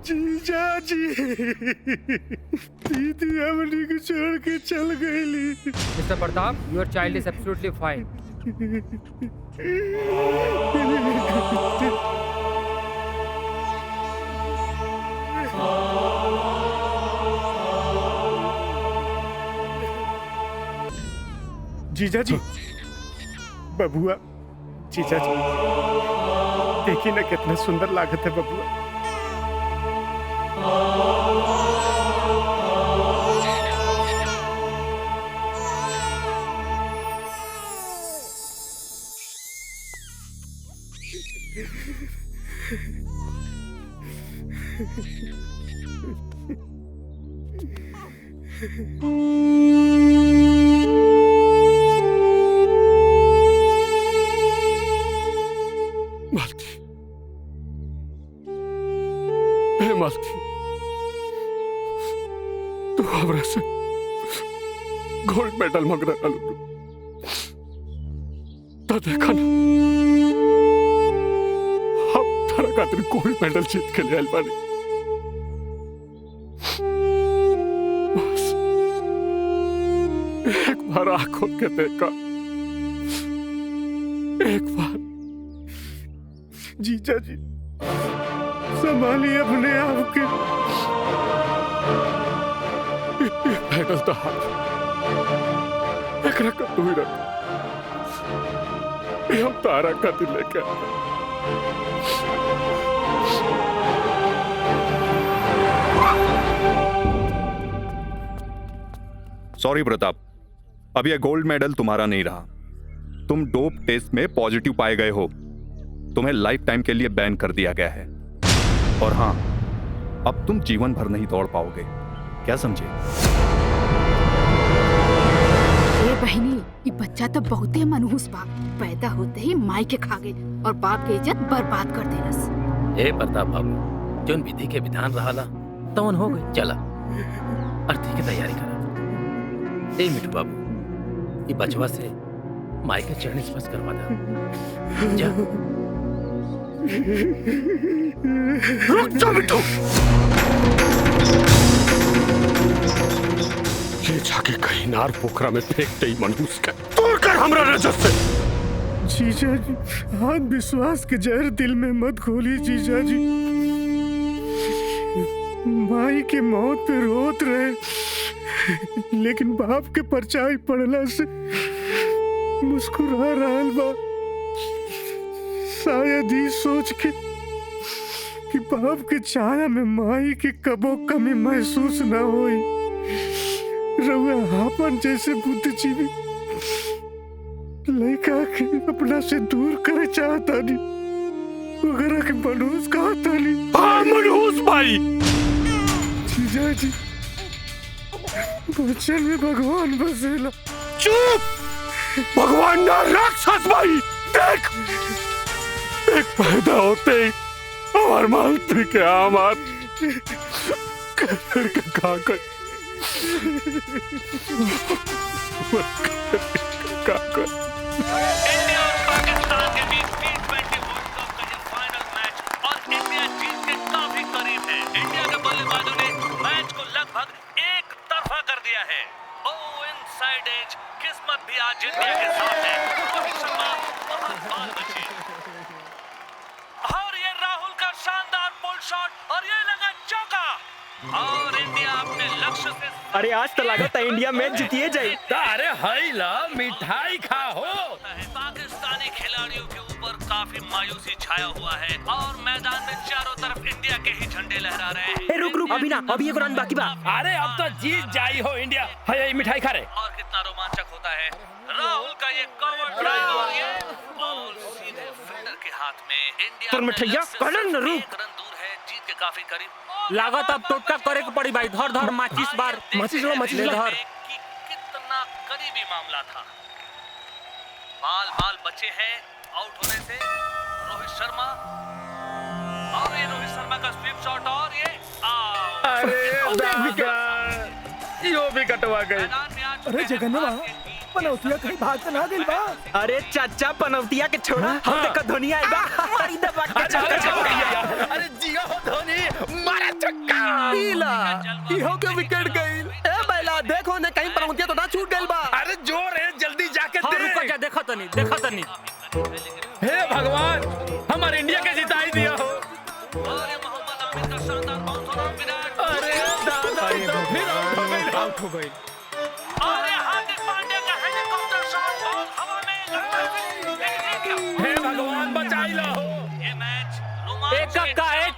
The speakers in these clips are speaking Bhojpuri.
जीजा जी दीदी हमनी को छोड़ के चल गई। Mister Pratap, your child is absolutely fine. जीजा जी, बबुआ, जीजा जी देखिए ना कितना सुंदर लागत है बबुआ। मालती, मालती, तू हमरा से गोल्ड मेडल मांग रहा तो देखा ना, हम तारा खातिर गोल्ड मेडल जीत के ले आइल बानी। बस एक बार आँख खोल के देखा, एक बार। जीजा जी संभालिए अपने आप के। मेडल तो हाथ एक रखा तू ही रख, हम तारा का दिल लेके सॉरी प्रताप, अब यह गोल्ड मेडल तुम्हारा नहीं रहा। तुम डोप टेस्ट में पॉजिटिव पाए गए हो, तुम्हें लाइफ टाइम के लिए बैन कर दिया गया है। और हाँ, अब तुम जीवन भर नहीं दौड़ पाओगे, क्या समझे? ए बहनी, ये बच्चा तो बहुते मनहूस बा। पैदा होते ही माई के खा गए और बाप के इज्जत बर्बाद कर देलस। ए प्रताप बाबू, जोन विधि के विधान रहा तवन हो गई। चला अर्थी की तैयारी करा। ए मिठू बाबू, ये बचवा से माई के चरण स्पर्श करवा दे। जा। रुक जा मिठू, ये जाके कहीं नार पोखरा में फेंक दे मनहूस का। दूर कर हमरा नजर से। जीजा जी, हाथ विश्वास के जहर दिल में मत खोली जीजा जी। माई के मौत पे रोत रहे, लेकिन बाप के परछाई पड़ला से मुस्कुरा रहल बा। शायद ही सोच के कि बाप के छाया में माई की कबो कमी महसूस न होई। रउआ आपन जैसे बुद्धिजीवी लड़का के अपना से दूर करे चाहता नहीं, वगैरह के मनहूस कहता नहीं। हाँ मनहूस भाई। जीजा जी, बच्चन में भगवान बसेला। चुप! भगवान ना, राक्षस भाई। देख, एक पैदा होते ही हमार मालती के आमार कर के काकर इंडिया और पाकिस्तान के बीच T20 वर्ल्ड कप का ये फाइनल मैच और इंडिया जीत के काफी करीब है। इंडिया के बल्लेबाजों ने मैच को लगभग एक तरफा कर दिया है। इनसाइड एज, किस्मत भी आज इंडिया के साथ है। रोहित शर्मा बहुत बाल बचे और ये राहुल का शानदार पुल शॉट और ये लगा चौका और इंडिया अपने लक्ष्य से। अरे आज तो लगा था इंडिया मैच जीतिए जाए। अरे हाय ला, मिठाई खाओ। पाकिस्तानी खिलाड़ियों के ऊपर काफी मायूसी छाया हुआ है और मैदान में चारों तरफ इंडिया के ही झंडे लहरा रहे हैं। ए रुक रुक, अभी ना, अभी एक रन बाकी बा। अरे अब तो जीत जाई हो इंडिया। हाय मिठाई खा रहे। और कितना रोमांचक होता है। राहुल का ये कवर ड्राइव और ये बॉल सीधे फील्डर के हाथ में। इंडिया पर मिठाइया कलन न रुक। एक रन दूर है, जीत के काफी करीब। लागत अब टोटका करे के पड़ी भाई। धर धर माचिस बार, माचिस लो, माचिस ले धर। कितना करीबी मामला था। बाल बचे हैं आउट होने से। रोहित शर्मा और ये रोहित शर्मा का स्वीप शॉट और ये यो भी कटवा गए। अरे जगन्नाथ, पनौतिया कहीं भाग तो ना गइल बा। अरे चाचा, पनौतिया के छोड़ा, हम देखो धोनी आइल बा। मारी दबा के चल। अरे जियो हो धोनी, मारा हो के विकेट गई। ए बैला देखो ने कहीं पनौतिया तो ना छूट गइल बा। अरे जोर है, जल्दी जाके हाँ, दे। रुको जा, देखो तो नहीं। हे भगवान, हमारे इंडिया के जिताई दिया हो। और ये मोहम्मद अमीर का शानदार बाउंस और विराट अरे दादा, फिर आउट हो गई। और ये हार्दिक पांड्या का हेलीकॉप्टर शॉट बॉल हवा में लगा। हे भगवान, बचाई लो। ये मैच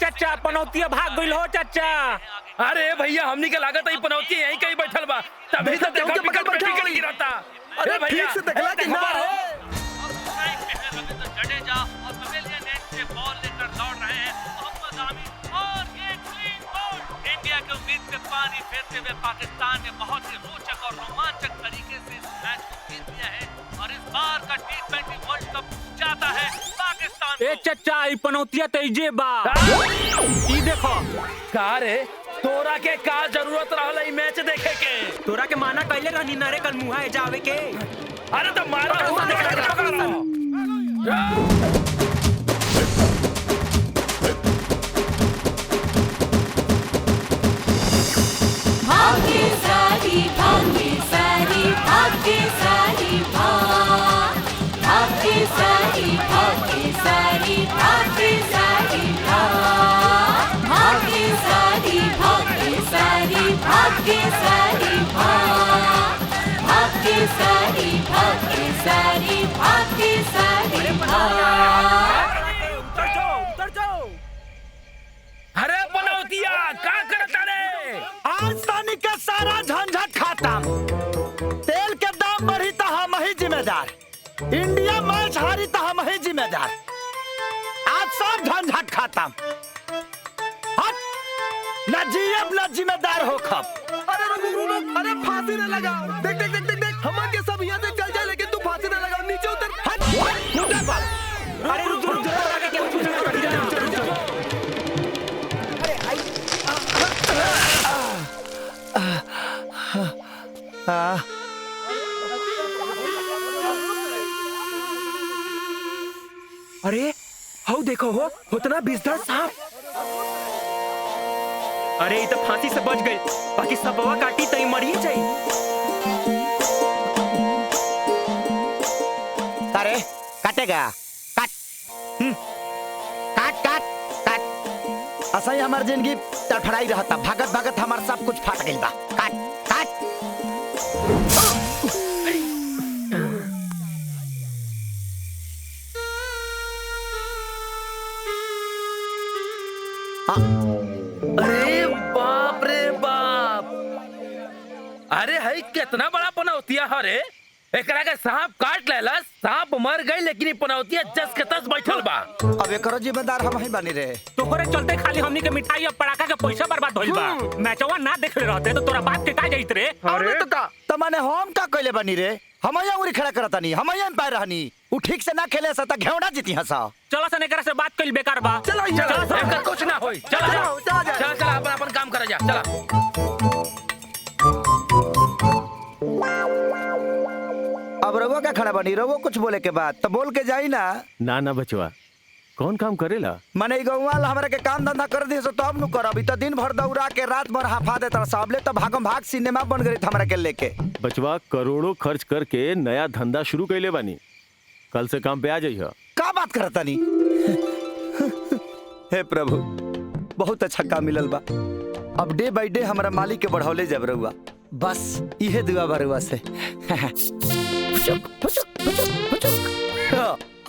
चचा पनौतिया भाग गइल हो चचा। अरे भैया, हमनी के लागत है पनौती यहीं कहीं बैठल बा, तभी तो देखो विकेट पे विकेट गिरता। अरे ठीक से देखला कि ना है। रविंद्र जडेजा और पवेलियन एंड से बॉल लेकर दौड़ रहे हैं मोहम्मद आमिर और ये क्लीन बॉल। इंडिया की उम्मीद पे पानी फेरते हुए पाकिस्तान ने बहुत ही रोचक और रोमांचक तरीके से इस मैच को जीत लिया है और इस बार का T20 वर्ल्ड कप जाता है पाकिस्तान ए को। चचा ई पनौतिया तेजे बा। ई देखो का रे, तोरा के का जरूरत रहला ई मैच देखे के? तोरा के माना कहले रहनी नारे कल मुहा है जावे के। अरे तो मारो, भाग्य सारी भाग्य सारी भाग्य सारी भाग्य सारी भाग्य सारी भाग्य सारी भाग्य सारी भाग्य सारी भाग्य सारी भाग्य सारी भाग्य सारी भाग्य सारी उतर जाओ। अरे पनौतिया का करता रे? आज तानी का सारा झंझट खत्म। तेल के दाम बढ़ी तो हम ही जिम्मेदार। इंडिया मैच हारी तो हम ही जिम्मेदार। आज सब झंझट खत्म। हट, न जीएब न जिम्मेदार हो खब। अरे अरे फांसी न लगाओ। देख हम के सब यहाँ से चल जाए, लेकिन तू फांसी न लगाओ। नीचे उतर। हट, मुद्दा पर। अरे रुक अरे हो देखो हो उतना बिजदर सांप। अरे ये तो फांसी से बच गई, बाकी सबवा काटी तई मरी जाई। अरे काटेगा, काट काट काट काट। ऐसा ही हमार जिंदगी तड़फड़ाई रहता, भागत भागत हमार सब कुछ फाट गइल बा। काट काट। अरे बाप रे बाप, अरे है कितना बड़ा पनौतिया है रे। एकरा के सांप काट लेला, सांप मर गई लेकिन पनौतिया जस के तस बैठल बा। अब एकरो जिम्मेदार हम ही बनी रहे। तोहरे चलते खाली हमनी के मिठाई और पटाखा के पैसा बर्बाद होइल बा। मैचवा ना देखले रहते तो तोरा बाप के का जाइत रे। अरे तो का त माने हम का कइले बनी रे। हम यहाँ उरी खड़ा करतानी, हम यहाँ एम्पायर रहनी। उ ठीक से ना खेले सा त घेवड़ा जीती हसा। चलो सन एकरा से बात कइल बेकार बा। चलो एकर कुछ ना होई। चल अपन अपन काम करे जा। चला अब रवो का खड़ा बनी, रवो कुछ बोले के बाद तो बोल के जाई ना। ना बचवा, कौन काम करेला? मने गौवाल हमरा के काम धंधा कर दिए सो तब नु करब। तो दिन भर दौड़ा के रात भर हाफा देता साबले तो भागम भाग सिनेमा बन गई हमरा के लेके। बचवा करोड़ों खर्च करके नया धंधा शुरू कैले बानी, कल से काम पे आ जाइए। का बात करता नी? हे प्रभु, बहुत अच्छा काम मिलल बा। अब डे बाय डे हमारा मालिक के बढ़ौले जब रहुआ, बस इहे दुआ बरुआ से।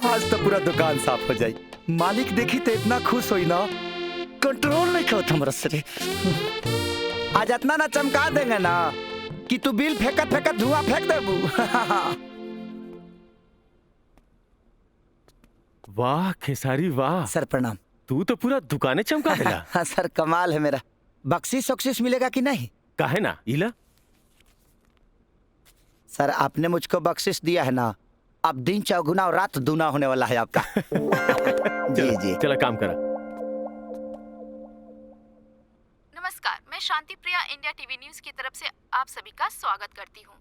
आज तो पूरा दुकान साफ हो जाई। मालिक देखी तो इतना खुश होई ना, कंट्रोल नहीं करत हमरा से। आज इतना ना चमका देंगे ना कि तू बिल फेंकत फेंकत धुआं फेंक देबू। वाह खेसारी वाह, सर प्रणाम। तू तो पूरा दुकाने चमका देला। हाँ सर, कमाल है मेरा। बख्शीश वख्शीश मिलेगा कि नहीं? काहे ना, इला सर आपने मुझको बख्शिश दिया है ना, अब दिन चौगुना और रात दूना होने वाला है आपका। जी जी चला काम करा। नमस्कार, मैं Shanti Priya India TV news की तरफ से आप सभी का स्वागत करती हूँ।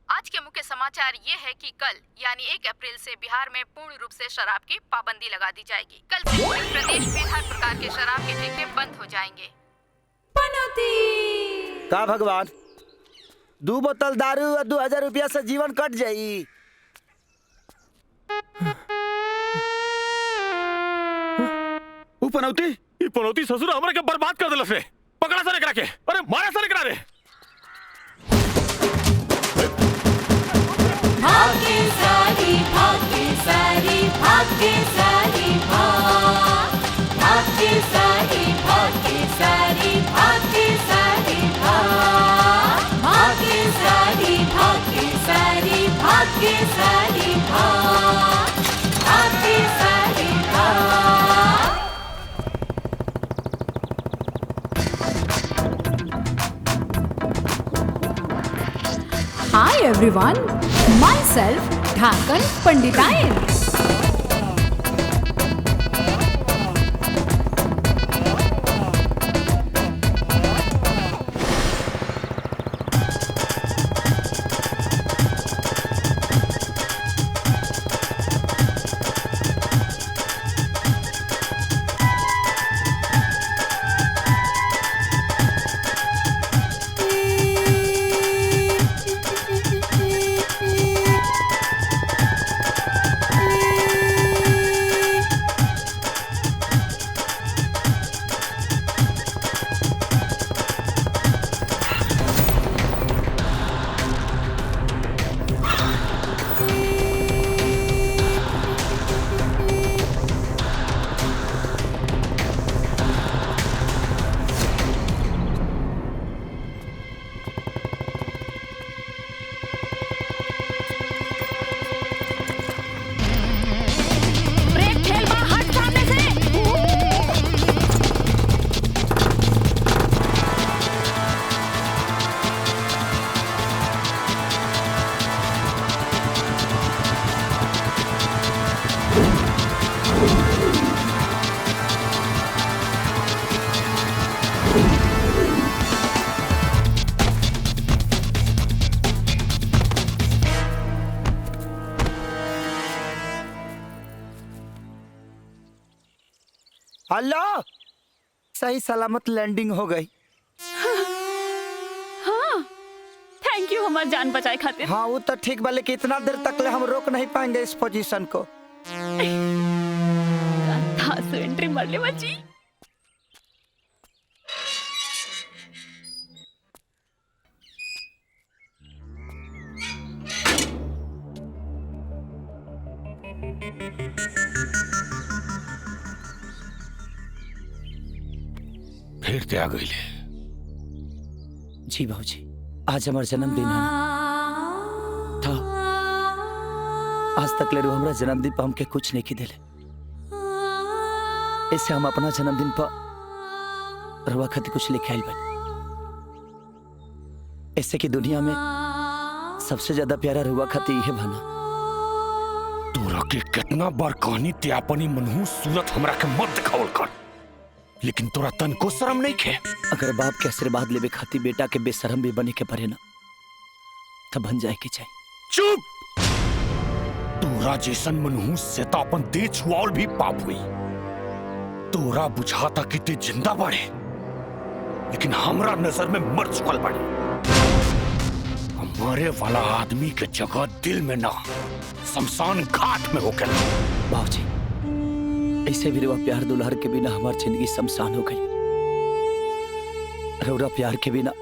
आज के मुख्य समाचार ये है कि कल यानी 1 अप्रैल से बिहार में पूर्ण रूप से शराब की पाबंदी लगा दी जाएगी। कल से पूरे प्रदेश में हर प्रकार के शराब के ठेके बंद हो जाएंगे। पनौती। का भगवान 2 बोतल दारू और 2000 रुपया से जीवन कट जाई। पनौती ससुर हमरा के बर्बाद कर दिलस रे। पकड़ा सरे करा के, अरे मारा सरे करा रे। भाग्य सारी भाग्य सारी भाग्य सारी भाग्य सारी भाग्य सारी भाग्य सारी भाग्य सारी भाग्य सारी भाग्य सारी भाग्य सारी Hi everyone, myself Dhakan Panditayan. Allah सही सलामत लैंडिंग हो गई। हाँ थैंक यू हमारी जान बचाए खातिर। हाँ वो तो ठीक बा, लेकिन इतना देर तक ले हम रोक नहीं पाएंगे इस पोजीशन को। एंट्री मार ले बच्ची। फिर ते आ गई ले। जी बाबूजी, आज हमारा जन्मदिन है था। आज तक ले हमारा जन्मदिन पर हमके कुछ नहीं की दिले। इससे हम अपना जन्मदिन पर रवा खातिर कुछ लेके आइल बनी। इससे की दुनिया में सबसे ज्यादा प्यारा रवा खातिर यह बना। तोरा के कितना बार कहानी ते अपनी मनहूस सूरत हमरा के मत दिखावल कर, लेकिन तोरा तन को शर्म नहीं खे। अगर बाप के आशीर्वाद लेवे खातिर बेटा के बेशरम भी बने के परे ना, तब बन जाए के चाहिए। चुप! तोरा जैसन मनहूस से तो अपन दे छुआल भी पाप हुई। तोरा बुझाता कि ते जिंदा बाड़े, लेकिन हमरा नजर में मर चुकल बाड़े। हमारे वाला आदमी के जगह दिल में ना, शमशान घाट में होकर। बाबूजी, ऐसे भी रवा प्यार दुल्हर के बिना हमारी जिंदगी शमशान हो गई। रौरा प्यार के बिना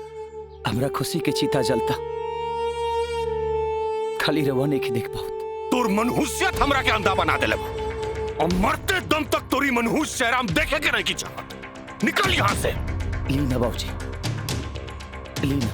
हमरा खुशी के चीता जलता। खाली रवा नहीं की देख पाऊत। तोर मनहूसियत हमरा के अंधा बना देले बा। और मरते दम तक तोरी मनहूस चेहरा हम देखे के नहीं की चाहत। निकल यहाँ से। लीना बाबूजी, लीना।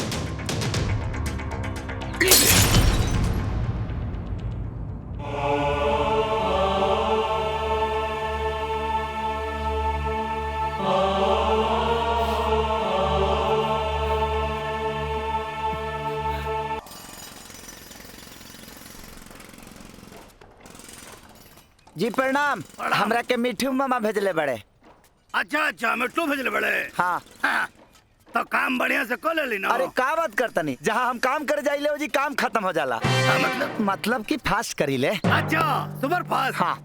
जी प्रणाम। हमरा के मिठू मामा भेजले बड़े। अच्छा अच्छा मिट्टू भेजले बड़े। हाँ, हाँ तो काम बढ़िया से कर ले ना। अरे का बात करता नहीं, जहाँ हम काम करे जाइले हो जी काम खत्म हो जाला। हाँ, मतलब कि फास्ट करी ले। अच्छा सुपर फास्ट। हाँ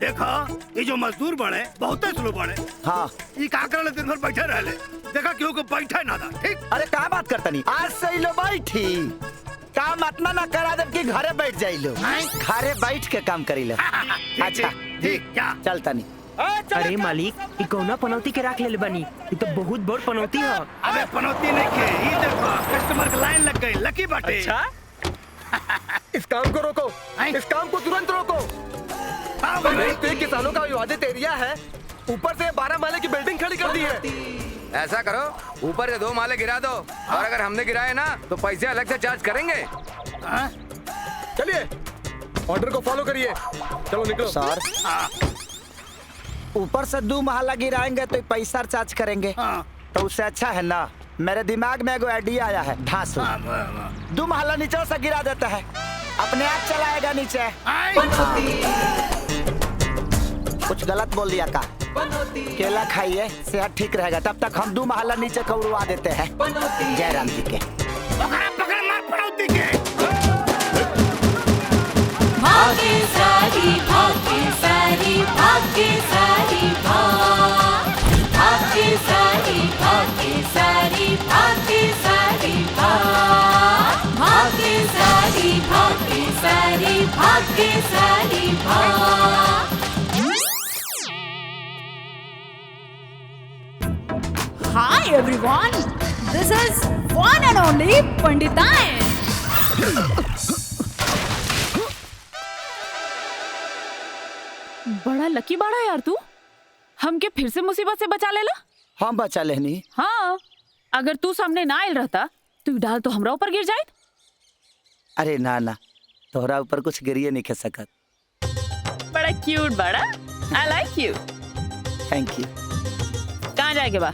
देखा ये जो मजदूर बड़े बहुत स्लो बड़े। हाँ ये का करले दिन भर बैठे रहले। देखा क्यों को बैठा ना था ठीक। अरे क्या बात करता नहीं, आज से ही लो बैठी काम इतना ना करा दे कि घरे बैठ जाई लो, घरे बैठ के काम करी लो। अच्छा ठीक क्या चलता नहीं। अरे मालिक ई कौना पनौती के राख ले बनी, ई तो बहुत बड़ पनौती है। अबे पनौती नहीं के ये देखो कस्टमर की लाइन लग गई लकी बाटे। अच्छा इस काम को रोको, इस काम को तुरंत रोको। तो किसानों का विवादित एरिया है, ऊपर से 12 माले की बिल्डिंग खड़ी कर दी है। ऐसा करो ऊपर से 2 माले गिरा दो और अगर हमने गिराए ना तो पैसे अलग से चार्ज करेंगे। चलिए ऑर्डर को फॉलो करिए, चलो निकलो। सर ऊपर से 2 महला गिराएंगे तो पैसा चार्ज करेंगे, तो उससे अच्छा है ना मेरे दिमाग में एगो आइडिया आया है। ढांसू 2 महला नीचे से गिरा देता है, अपने आप चलाएगा नीचे। कुछ गलत बोल दिया का? केला खाइए सेहत ठीक रहेगा। तब तक हम 2 महला नीचे को उड़वा देते हैं जयराम जी के। पकड़ मार पनौती के। भागे सारी भागे सारी भागे सारी भाग, भागे सारी भागे सारी भागे सारी भाग, भागे सारी भागे सारी भागे सारी भाग। Hi everyone, this is one and only Panditayan. बड़ा लकी बाड़ा यार तू, हमके फिर से मुसीबत से बचा लेला। हम बचा लेनी। हाँ अगर तू सामने ना आयल रहता तो डाल तो हमरा ऊपर गिर जाए। अरे ना ना तोहरा ऊपर कुछ गिरिए नहीं खा सकत। बड़ा क्यूट बड़ा, I like you. Thank you. कहाँ जाएगे बा?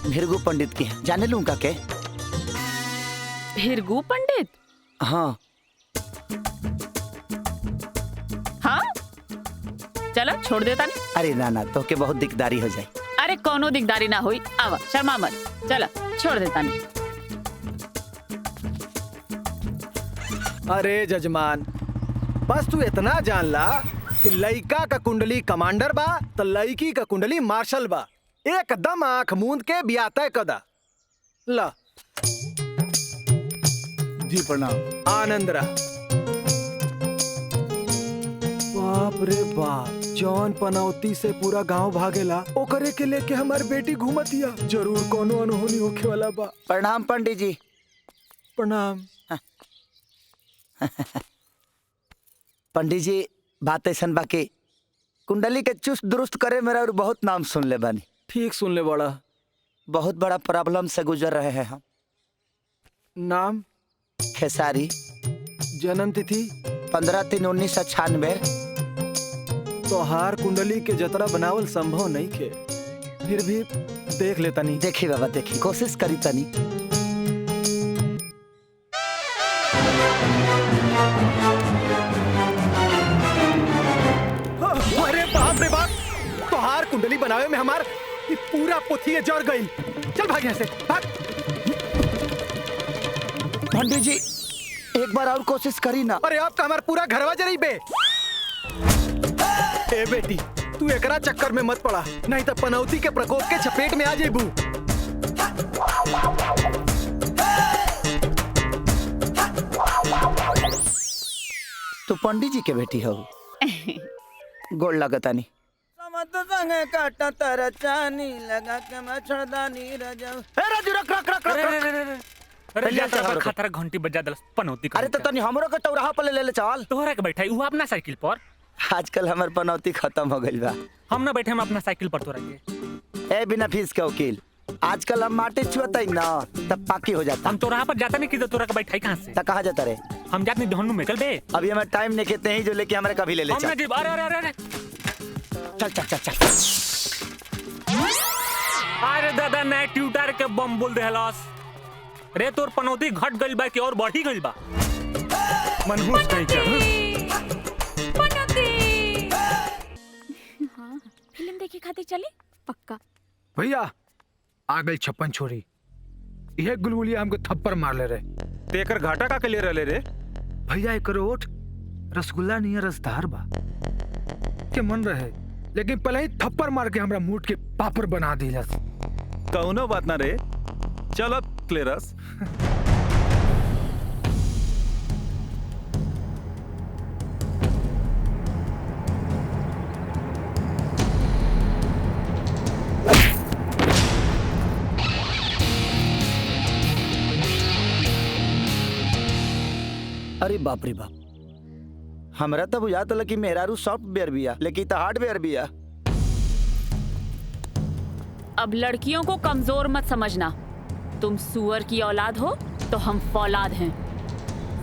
भृगु पंडित की है, जाने लूँ का के? भृगु पंडित? हाँ हाँ चलो छोड़ देता नहीं। अरे ना ना तो के बहुत दिकदारी हो जाए। अरे कोनो दिकदारी ना हुई, आवा शर्मा मत, चला छोड़ देता नहीं। अरे जजमान बस तू इतना जान ला कि लड़का का कुंडली कमांडर बा तो लड़की का कुंडली मार्शल बा। एकदम आंख मूंद के बिया तय कदा ला। जी प्रणाम। आनंद रहा। बाप रे बाप, जौन पनौती से पूरा गांव भागेला ओकरे के लेके हमार बेटी घूमतिया। जरूर कोनो अनहोनी होखे वाला बा। प्रणाम पंडित जी। प्रणाम। पंडित जी बात ऐसा बाकी कुंडली के चुस्त दुरुस्त करे मेरा और बहुत नाम सुन ले बानी। ठीक सुन ले बड़ा। बहुत बड़ा प्रॉब्लम से गुजर रहे हैं हम। नाम? खेसारी। जन्म तिथि? 15/3/1996। तोहार कुंडली के जतरा बनावल संभव नहीं खे, फिर भी देख ले तनी। देखी बाबा देखी, कोशिश करी तनी। अरे बाप रे बाप, तोहार कुंडली बनावे में हमार पूरा पोथिये जड़ गई। चल भाग यहाँ से भाग। पंडित जी एक बार और कोशिश करी ना। अरे आपका हमार पूरा घरवा जरी बे। ए बेटी तू एकरा चक्कर में मत पड़ा, नहीं तो पनौती के प्रकोप के चपेट में आ जेबू। तो पंडित जी के बेटी हो? गोड़ लगता नहीं। काटा तारा चानी लगा के मच्छरदानी रजाऊ। ए राजू रख रख रख रख। अरे यार खतरा घंटी बजा दलस पनौती। अरे तो तनी हमरो के टौराहा पर ले ले चल। तोहरा के बैठाई वो अपना साइकिल पर। आजकल हमर पनौती खत्म हो गइल बा। हम ना बैठे हम अपना साइकिल पर तोरा के। ए बिना फीस के वकील, आजकल हम माटी छुअतई ना तब पाकी हो जाता। हम तोरा पर जाता नहीं कि तोरा के बैठाई कहां से? त कहां जाता रे? हम जात नहीं धनु में। चल बे अभी हमें टाइम नहीं कहते हैं जो लेके हमारे कभी ले ले चल। अरे अरे अरे अरे चल चल चल चल। अरे दादा नए ट्यूटर के बम बोल देहलस रे। तोर पनौती घट गइल बा कि और बढ़ी गइल बा? मनहूस नहीं कर। पनौती हां फिल्म देखे खातिर चले पक्का। भैया आ गई 56 छोरी। यह गुलगुलिया हमको थप्पड़ मार ले रहे। तेकर घाटा का के ले रहे रे? भैया एक रोट रसगुल्ला नहीं रसदार बा। बात के मन रहे, लेकिन पहले ही थप्पड़ मार के हमरा मूड के पापड़ बना दिया। कौनो बात ना रे, चल अब क्लेरस। अरे बाप रे बाप, हमरा तो बुझात कि मेहरारू सॉफ्टवेयर बिया, लेकिन तो हार्डवेयर बिया। अब लड़कियों को कमजोर मत समझना। तुम सुअर की औलाद हो तो हम फौलाद हैं।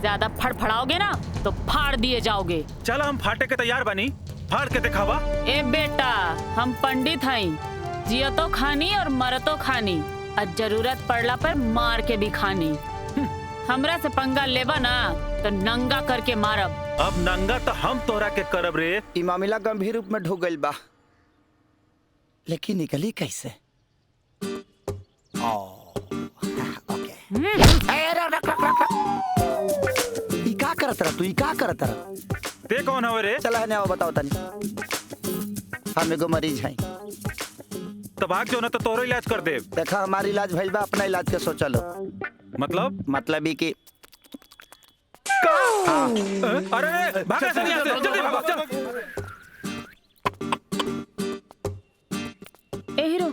ज्यादा फड़फड़ाओगे ना तो फाड़ दिए जाओगे। चल हम फाटे के तैयार बनी, फाड़ के दिखावा। ए बेटा, हम पंडित हैं, जियतो खानी और मरतो खानी, और जरूरत पड़ला पर मार के भी खानी। हमरा से पंगा लेबा ना तो नंगा करके मारब। अब नंगा तो हम तोरा के करब रे। ई मामला गंभीर रूप में ढुक गइल बा, लेकिन निकली कैसे? ई का करत रहा तू? ई का करत रहा? ते कौन हवे रे? चला है बताओ तनी। हम एगो मरीज हैं। तो भाग जो ना तो तोरो इलाज कर दे। देखा हमारी इलाज भइल बा, अपना इलाज के सोचा लो। मतलब ही कि अरे भाग ऐसे नहीं, जल्दी भागो चल। ए हीरो,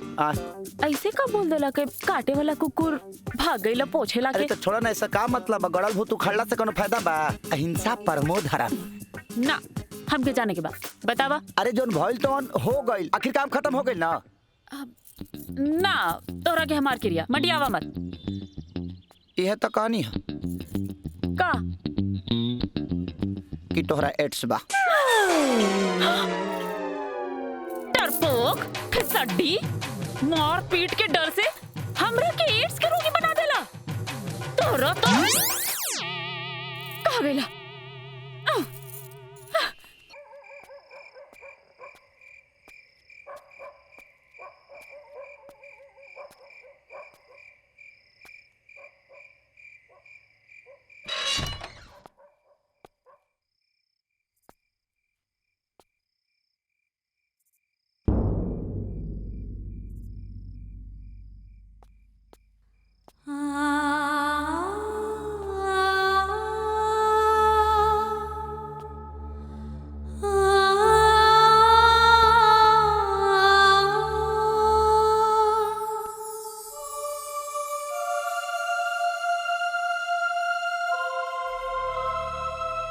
ऐसे का बोल देला के काटे वाला कुकुर भाग गइला पोछे ला के? अरे तो छोड़ा ना, ऐसा का मतलब? गड़ल भूत उखड़ला से कोनो फायदा बा? अहिंसा परमो धर्म ना। हमके जाने के बाद बतावा। अरे जोन भइल तो हो गइल, आखिर काम खत्म हो गइल ना। ना तोरा के हमार क्रिया मटियावा मत। यह तो कहानी है का कि तोहरा एड्स बा। डरपोक, फिसड्डी, मार पीट के डर से हमरा के एड्स के रोगी बना देला। तोरा तो कहा गेला?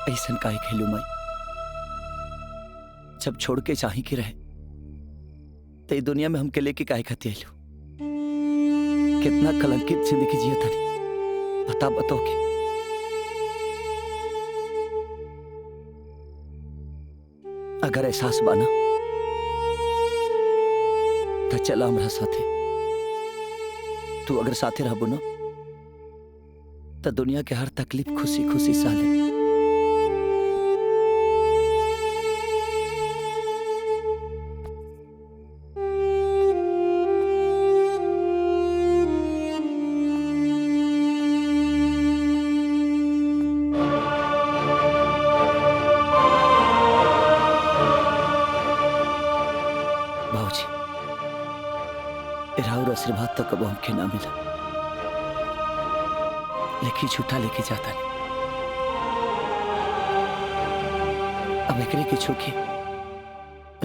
ऐसन काहे खेलू माई? जब छोड़ के चाही के रहे तो दुनिया में हमके लेके काहे खाती आइलू? कितना कलंकित जिंदगी जिया था, बताओ के। अगर एहसास बाना तो चला हमरा साथे। तू अगर साथे रहबो ना तो दुनिया के हर तकलीफ खुशी खुशी सह ले। आशीर्वाद तो कबो हमके ना मिला, लेकिन झूठा लेके जाता नहीं। अब एकरे के छूके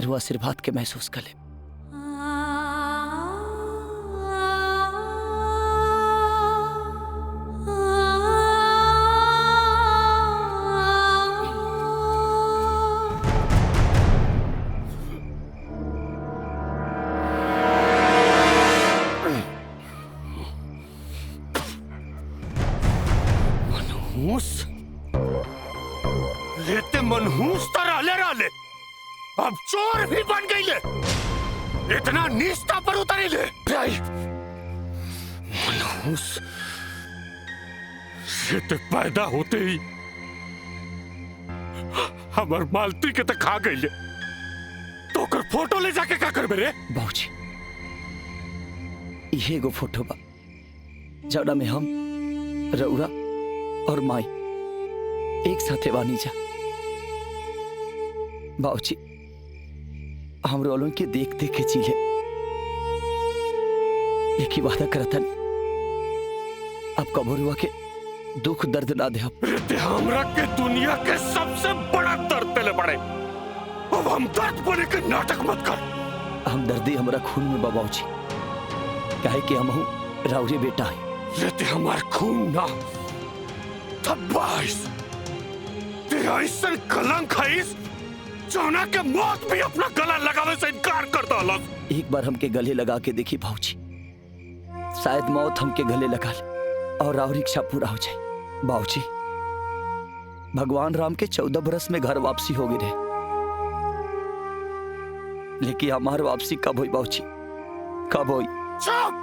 रू आशीर्वाद के महसूस कर ले। लेते मनहूस तो राले अब चोर भी बन गई ले। इतना नीचता पर उतरी ले। मनहूस से पैदा होते ही हमार मालती के तो खा गई ले। तो कर फोटो ले जाके क्या कर मेरे? बाबूजी ये एगो फोटो बा जौना में हम रउरा और माई एक साथे बानी जा। बाबूजी हम रोलों के देख देख के चीले एक ही वादा करता नहीं, अब कबूर हुआ के दुख दर्द ना दे। हमरा के दुनिया के सबसे बड़ा दर्द पहले पड़े, अब हम दर्द बोले के नाटक मत कर। हम दर्दी हमरा खून में बाबा जी, काहे कि हम राउरे बेटा है। लेते हमार खून ना तबाइस तेरा ऐसा कलंक है जोना के मौत भी अपना गला लगावे से इनकार कर दो। एक बार हमके गले लगा के देखी भाऊजी, शायद मौत हमके गले लगा ले और और इच्छा पूरा हो जाए। बाबूजी, भगवान राम के 14 बरस में घर वापसी हो गई, लेकिन हमार वापसी कब हुई बाबूजी, कब हुई? चुप!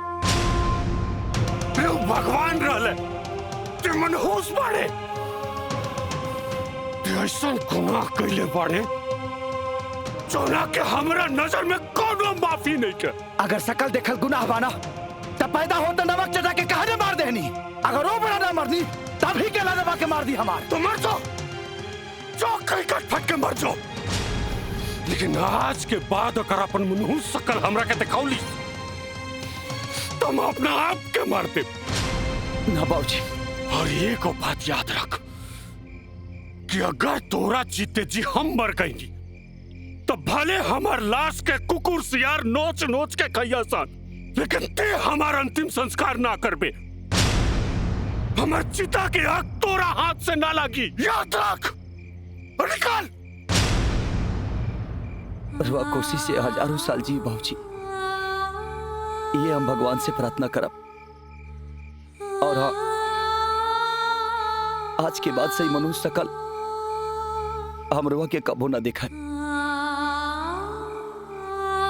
भगवान रहले ते मनहूस बाड़े, ते ऐसा गुनाह कैले बाड़े जोना के हमरा नजर में कोनो माफी नहीं के। अगर सकल देखल गुनाह बाना तब पैदा होता नमक चटा के कहां मार देनी, अगर वो बड़ा ना मरनी तब ही के दबा के मार दी हमार। तो मर जाओ, जो कहीं कट फट के मर जाओ, लेकिन आज के बाद अगर अपन मनहूस सकल हमरा के दिखाउली तुम अपना आप के मारते ना बाबूजी। और एक बात याद रख कि अगर तोरा जीते जी हम मर गई तो भले हमार लाश के कुकुर सियार नोच नोच के खैया सान, लेकिन ते हमार अंतिम संस्कार ना करबे। हमार चिता के आग तोरा हाथ से ना लागी, याद रख। और निकाल। रुआ कोशिश से हजारों साल जी बाबूजी, ये हम भगवान से प्रार्थना करब। और हाँ, आज के बाद सही मनुष्य सकल हम रुआ के कबो ना देखा,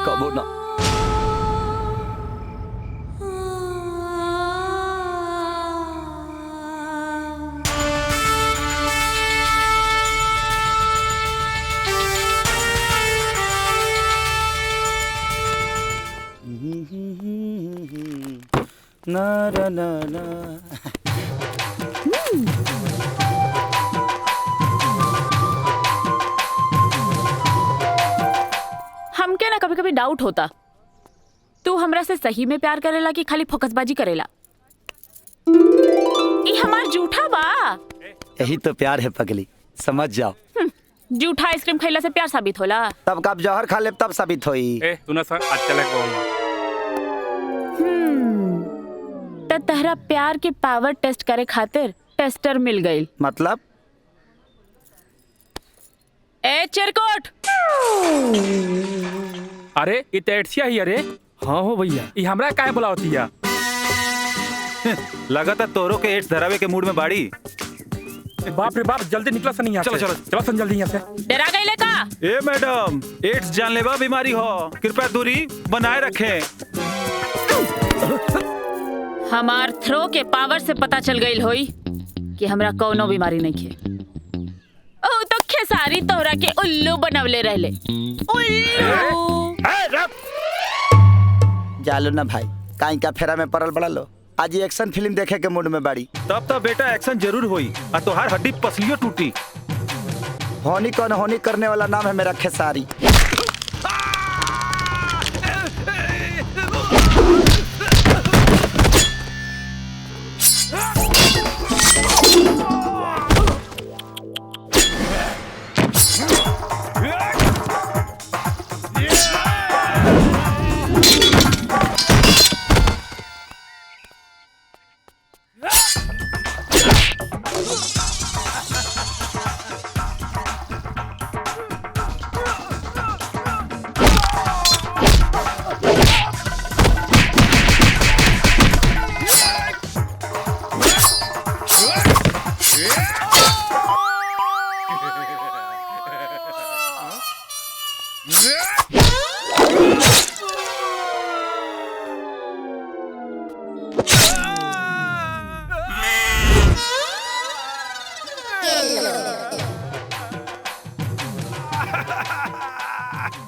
कबो ना। ना ना ना ना। हमके ना कभी कभी डाउट होता तू हमरा से सही में प्यार करेला कि खाली फोकसबाजी करेला। ई हमार झूठा बा। यही तो प्यार है पगली, समझ जाओ। झूठा आइसक्रीम खैला से प्यार साबित होला? तब कब जहर खा ले तब साबित होई। तू ना सर आज चले त तहरा प्यार के पावर टेस्ट करे खातिर टेस्टर मिल गई। मतलब? ए चिरकोट, अरे ये तेड़सिया ही। अरे हाँ हो भैया, ये हमरा काहे बुलावती है? लगातार तोरो के एड्स धरावे के मूड में बाड़ी। बाप रे बाप, जल्दी निकला सन यहाँ से। चलो चलो चलो सन जल्दी यहाँ से। डरा गई का? ए मैडम, एड्स जानलेवा बीमारी हो, कृपया दूरी बनाए रखें। हमार थ्रो के पावर से पता चल गई होई कि हमरा कोनो बीमारी नहीं है। ओ तो खेसारी तोरा के उल्लू बनवले रहले। उल्लू। जालो ना भाई, काई का फेरा में पड़ल बड़ा लो। आज एक्शन फिल्म देखे के मूड में बाड़ी। तब तो बेटा एक्शन जरूर हुई और तोहार हड्डी पसलियों टूटी। होनी कौन होनी करने वाला नाम है मेरा खेसारी।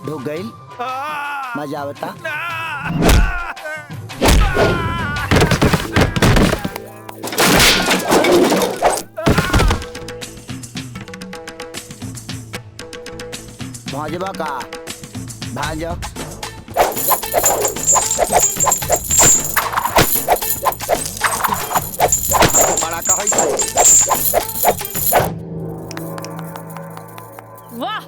ढुक गई, मजा आवता। मौजबा का भाग जाओ। बड़ा का वाह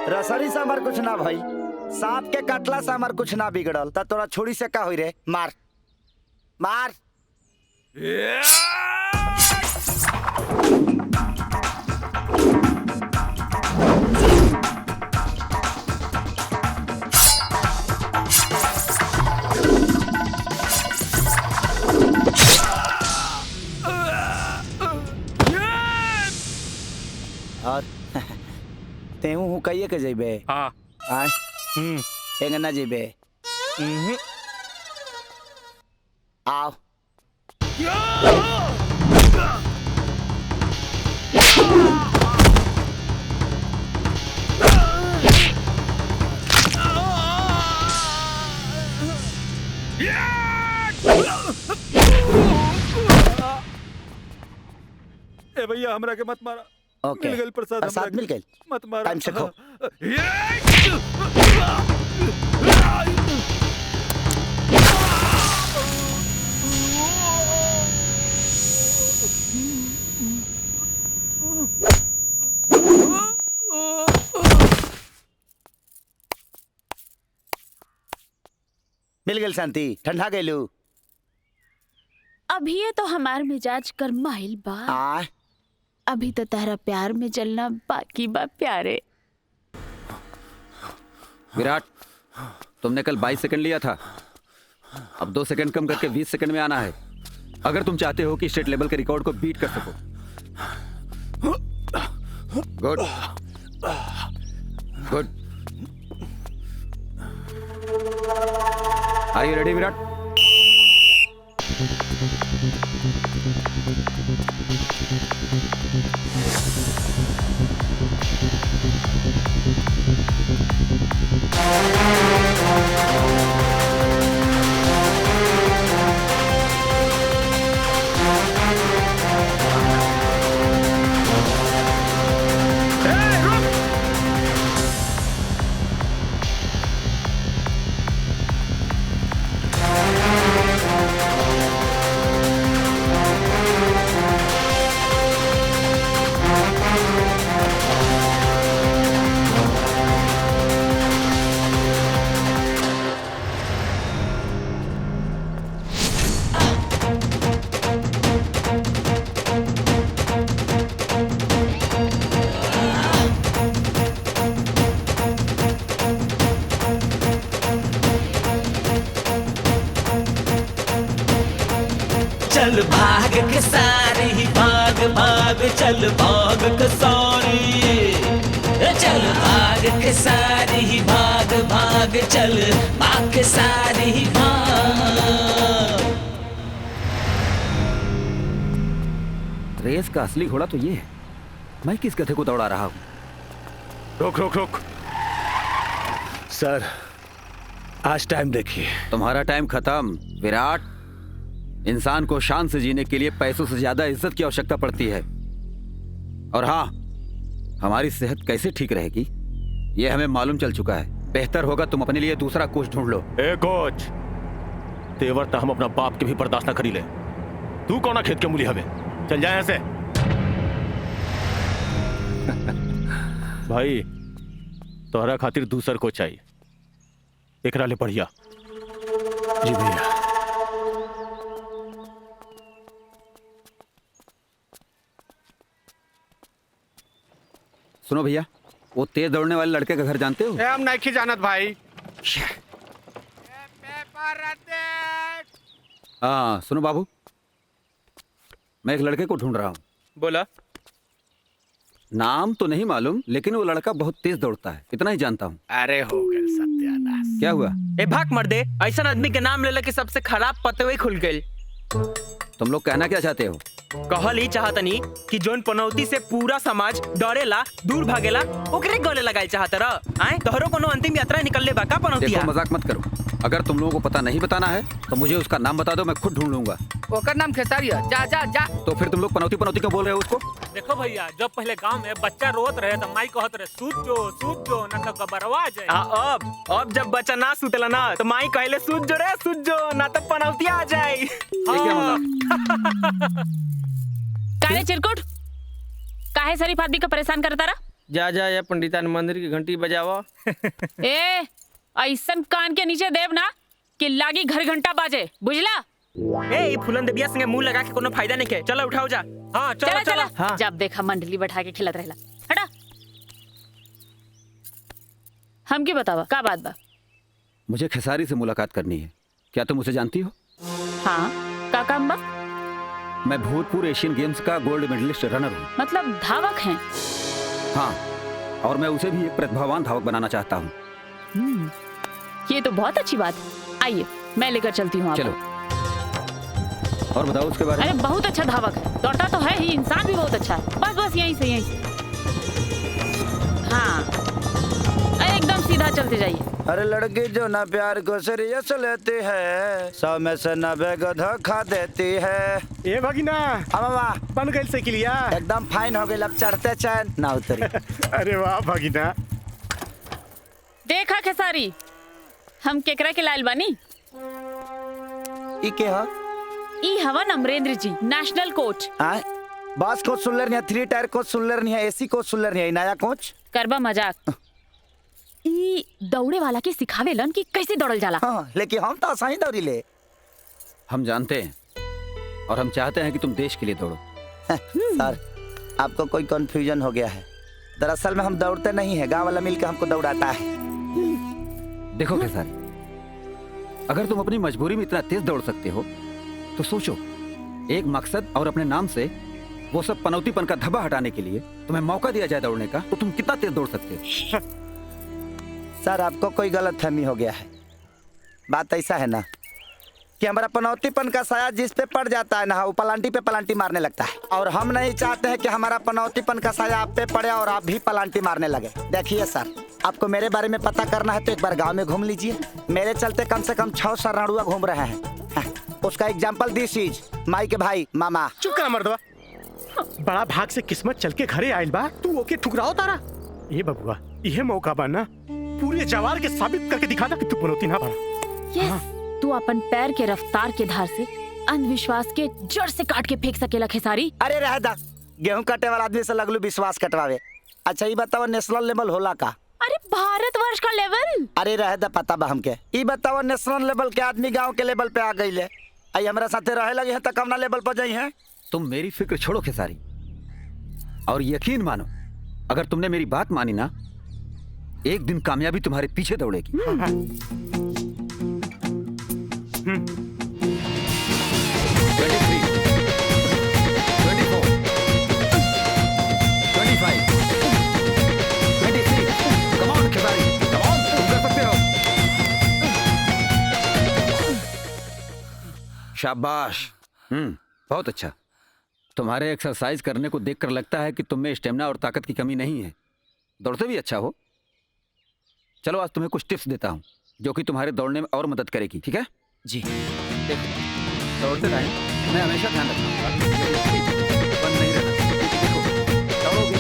रसरी से हमार कुछ ना भाई, सांप के कटला से हमार कुछ ना बिगड़ल। त तोरा छोड़ी से का होई रे? मार मार। और तेहू हूँ कहिए के जेबे? हाँ आय एंगे ना जेबे? आओ। ए भैया हमरा के मत मारा। ओके मिल गइल प्रसाद, प्रसाद मिल गइल। मत मारा। टाइम से खो। मिल गइल शांति, ठंडा गइलू। अभी ये तो हमार मिजाज गरमाइल बा। अभी तो तारा प्यार में जलना बाकी बा प्यारे। विराट, तुमने कल 22 सेकंड लिया था, अब 2 सेकंड कम करके 20 सेकंड में आना है, अगर तुम चाहते हो कि स्टेट लेवल के रिकॉर्ड को बीट कर सको। Good good. Are you ready Virat? चल भाग के सारी भाग भाग चल भाग के सारी, चल भाग के सारी भाग भाग चल भाग के सारी भाग। रेस का असली घोड़ा तो ये है, मैं किस गधे को दौड़ा रहा हूँ? रोक रोक रोक। सर आज टाइम देखिए। तुम्हारा टाइम खत्म विराट। इंसान को शान से जीने के लिए पैसों से ज्यादा इज्जत की आवश्यकता पड़ती है। और हाँ, हमारी सेहत कैसे ठीक रहेगी ये हमें मालूम चल चुका है। बेहतर होगा तुम अपने लिए दूसरा कोच ढूंढ लो। ए कोच, तेवर तो हम अपना बाप के भी बर्दाश्त ना करी ले। तू कौन खेत के मूली हवे? चल जाए ऐसे। भाई तोहरा खातिर दूसर कोच चाहिए, एकरा ले बढ़िया। जी भैया। सुनो भैया, वो तेज दौड़ने वाले लड़के का घर जानते हो? हम नहीं जानत भाई। हाँ सुनो बाबू, मैं एक लड़के को ढूंढ रहा हूँ। बोला। नाम तो नहीं मालूम, लेकिन वो लड़का बहुत तेज दौड़ता है, इतना ही जानता हूँ। अरे हो गए सत्यानाश। क्या हुआ? ए भाग मर दे, ऐसा आदमी के नाम ले के सबसे खराब पतवे खुल गए। तुम लोग कहना क्या चाहते हो? कहल ही चाहतनी कि जोन पनौती से पूरा समाज डरेला, दूर भागेला, ओकरे गले लगाए चाहत रह। आए तोहरो कोनो अंतिम यात्रा निकलले बा का पनौतिया? देखो मजाक मत करो। अगर तुम लोगों को पता नहीं बताना है तो मुझे उसका नाम बता दो, मैं खुद ढूंढ लूंगा। ओकर नाम खेसारी है। जा जा जा। तो फिर तुम लोग पनौती पनौती क्यों बोल रहे हो उसको? देखो भैया, जब पहले गांव में बच्चा रोत रहे तो माई कहत रहे सूत जो न तो गबरवा आ जाए। अब जब बच्चा ना सुतेला ना तो माई कहले सूत जो रे, सूत जो ना तो पनौतिया आ जाए। ये क्या मजाक? काहे चिरकुट, काहे शरीफ आदमी का परेशान करता रहा? जा जा या पंडितान मंदिर की घंटी बजावा। ए ऐसन कान के नीचे देव ना कि लागी घर घंटा बाजे, बुझला? ए फुलन देविया संगे मुंह लगा के कोनो फायदा नहीं के। चलो उठाओ जा। हाँ चला चला। हाँ। जब देखा मंडली बैठा के खिलत रहला। हटा। हम की बतावा का बात बा? मुझे खेसारी से मुलाकात करनी है, क्या तुम उसे जानती हो? हाँ का काम बा? मैं भूतपूर्व एशियन गेम्स का गोल्ड मेडलिस्ट रनर हूँ। मतलब धावक हैं? हाँ, और मैं उसे भी एक प्रतिभावान धावक बनाना चाहता हूँ। ये तो बहुत अच्छी बात है। आइए मैं लेकर चलती हूँ आपको। चलो। और बताओ उसके बारे में। अरे बहुत अच्छा धावक है, दौड़ता तो है ही, इंसान भी बहुत अच्छा है। बस बस यहीं से। हाँ एकदम सीधा चलते जाइए। अरे लड़की जो ना प्यार को सीरियस लेती है, 100 में से 90 को धोखा देती है। ए भगिना, मामा बन गई साइकिलिया। एकदम फाइन हो गई, अब चढ़ते चैन ना उतरी। अरे वाह भगिना। देखा खेसारी, हम केकरा के लाल बानी? ई के हा? ई हवन अमरेंद्र जी, नेशनल कोच। बस कोच सुनलर नहीं, 3 टायर कोच सुनलर नहीं, एसी कोच सुनलर नहीं, नया कोच। करबा मजाक। ई दौड़े वाला के सिखावेलन कि कैसे दौड़ल जाला। हाँ, लेकिन हम तो सही दौड़ी ले। हम जानते हैं और हम चाहते हैं कि तुम देश के लिए दौड़ो। सर, आपको कोई कंफ्यूजन हो गया है। दरअसल में हम दौड़ते नहीं है, गांव वाला मिलकर हमको दौड़ाता है। देखो खेसारी, अगर तुम अपनी मजबूरी में इतना तेज दौड़ सकते हो तो सोचो, एक मकसद और अपने नाम से वो सब पनौतीपन का धब्बा हटाने के लिए तुम्हें मौका दिया जाए दौड़ने का, तो तुम कितना तेज दौड़ सकते हो? सर, आपको कोई गलतफहमी हो गया है। बात ऐसा है ना कि हमारा पनौतीपन का साया जिस पे पड़ जाता है ना, वो पलांटी पे पलांटी मारने लगता है। और हम नहीं चाहते हैं कि हमारा पनौतीपन का साया आप पे पड़े और आप भी पलांटी मारने लगे। देखिए सर, आपको मेरे बारे में पता करना है तो एक बार गांव में घूम लीजिए। मेरे चलते कम से कम 6 सरनाड़ुआ घूम रहे हैं। उसका एग्जाम्पल दिस इज माई के भाई मामा। चुप कर मर्दवा, बड़ा भाग से किस्मत चल के घरे आयल बा, तू ओके ठुकराओ तारा। ये बबुआ, यह मौका बा ना, पूरे जवार के साबित करके दिखा दा कि तू पनौती ना बना। यस, तू अपन पैर के रफ्तार के धार से अंधविश्वास के जड़ से काट के फेंक सकेला खेसारी। अरे रह दा, गेहूं काटे वाला आदमी से लगलू विश्वास कटवावे। अच्छा ये बताओ, नेशनल लेवल होला का? अरे भारतवर्ष का लेवल। अरे रह दा, पता बा हमके। ये बताओ, नेशनल लेवल के आदमी गांव के लेवल पे आ गई ले, आई हमारा साथे रहे लगे हैं तो कम ना लेवल पर जाई हैं। तुम मेरी फिक्र छोड़ो खेसारी, और यकीन मानो, अगर तुमने मेरी बात मानी ना, एक दिन कामयाबी तुम्हारे पीछे दौड़ेगी। 23, 24, 25, 26, come on Khesari, come on, तुम कर सकते हो। शाबाश। बहुत अच्छा। तुम्हारे एक्सरसाइज करने को देखकर लगता है कि तुम में स्टेमिना और ताकत की कमी नहीं है। दौड़ते भी अच्छा हो। चलो आज तुम्हें कुछ टिप्स देता हूँ जो कि तुम्हारे दौड़ने में और मदद करेगी, ठीक है? जी। देखो, दौड़ते टाइम मैं हमेशा ध्यान रखना, बंद नहीं रहना। देखो, दौड़ोगे,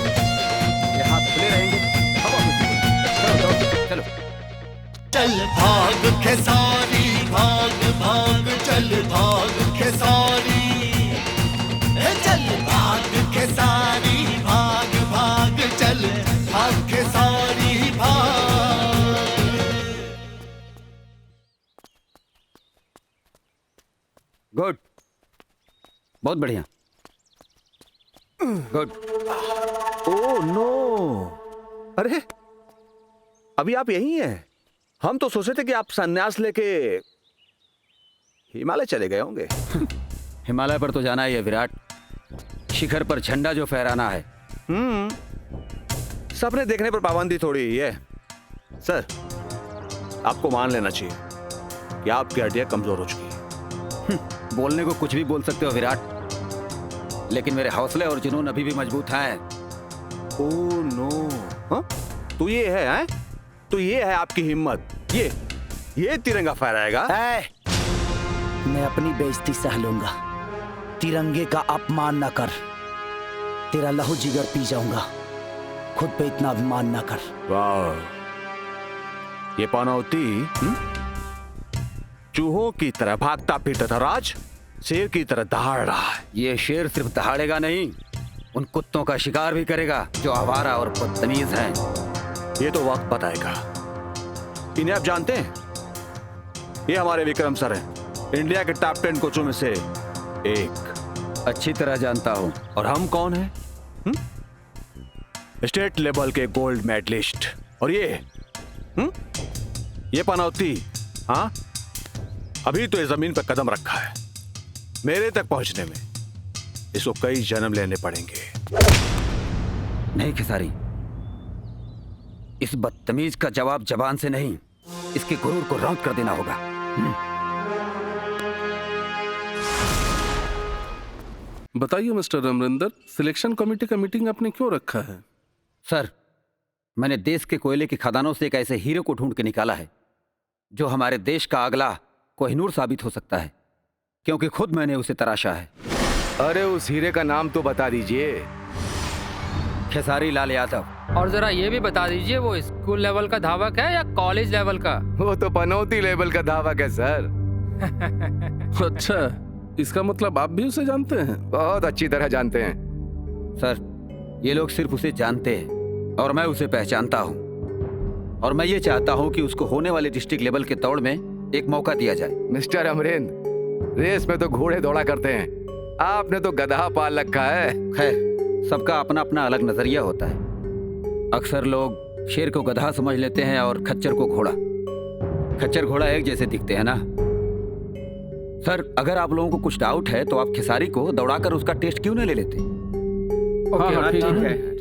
ये हाथ खुले रहेंगे, हवा में। चलो चलो। चल भाग खेसारी, भाग भाग चल भाग खेसारी, चल भाग खेसारी, भाग भाग चल भाग खेसारी भाग। गुड, बहुत बढ़िया। गुड। ओह नो, अरे अभी आप यही हैं? हम तो सोचे थे कि आप संन्यास लेके हिमालय चले गए होंगे। हिमालय पर तो जाना ही है विराट, शिखर पर झंडा जो फहराना है। सपने देखने पर पाबंदी थोड़ी ही है। सर, आपको मान लेना चाहिए कि आपकी हड्डियां कमजोर हो चुकी हैं। बोलने को कुछ भी बोल सकते हो विराट, लेकिन मेरे हौसले और जुनून अभी भी मजबूत हैं। ओह नो, हाँ? तो ये है, तो ये है आपकी हिम्मत। ये तिरंगा फहराएगा। मैं अपनी बेइज्जती सह लूंगा, तिरंगे का अपमान न कर। तेरा लहू जिगर पी जाऊंगा, खुद पे इतना अभिमान न कर। वाह, ये पनौती चूहों की तरह भागता फिरता था राज, शेर की तरह दहाड़ रहा है। ये शेर सिर्फ दहाड़ेगा नहीं, उन कुत्तों का शिकार भी करेगा जो आवारा और बदतमीज हैं। ये तो वक्त बताएगा। इन्हें आप जानते हैं? ये हमारे विक्रम सर हैं, इंडिया के टॉप 10 कोचों में से एक। अच्छी तरह जानता हूं। और हम कौन हैं? स्टेट लेवल के गोल्ड मेडलिस्ट। और ये पनौती, हाँ, अभी तो ये जमीन पर कदम रखा है। मेरे तक पहुंचने में इसको कई जन्म लेने पड़ेंगे। नहीं खेसारी, इस बदतमीज का जवाब जबान से नहीं, इसके गुरूर को रौंद कर देना होगा। बताइए मिस्टर अमरिंदर, सिलेक्शन कमेटी का मीटिंग आपने क्यों रखा है? सर, मैंने देश के कोयले की खदानों से एक ऐसे हीरे को ढूंढ के निकाला है जो हमारे देश का अगला कोहिनूर साबित हो सकता है, क्योंकि खुद मैंने उसे तराशा है। अरे उस हीरे का नाम तो बता दीजिए। खेसारी लाल यादव। और जरा ये भी बता दीजिए, वो स्कूल लेवल का धावक है या कॉलेज लेवल का? वो तो पनौती लेवल का धावक है सर। अच्छा, इसका मतलब आप भी उसे जानते हैं? बहुत अच्छी तरह जानते हैं सर। ये लोग सिर्फ उसे जानते हैं और मैं उसे पहचानता हूँ, और मैं ये चाहता हूँ कि उसको होने वाले डिस्ट्रिक्ट लेवल के दौड़ में एक मौका दिया जाए। मिस्टर अमरिंदर, रेस में तो घोड़े दौड़ा करते हैं, आपने तो गधा पाल रखा है। खैर, सबका अपना अपना अलग नजरिया होता है। अक्सर लोग शेर को गधा समझ लेते हैं और खच्चर को घोड़ा। खच्चर घोड़ा एक जैसे दिखते हैं ना। सर, अगर आप लोगों को कुछ डाउट है तो आप खेसारी को दौड़ाकर उसका टेस्ट क्यों नहीं ले लेते? हाँ, ठीक है।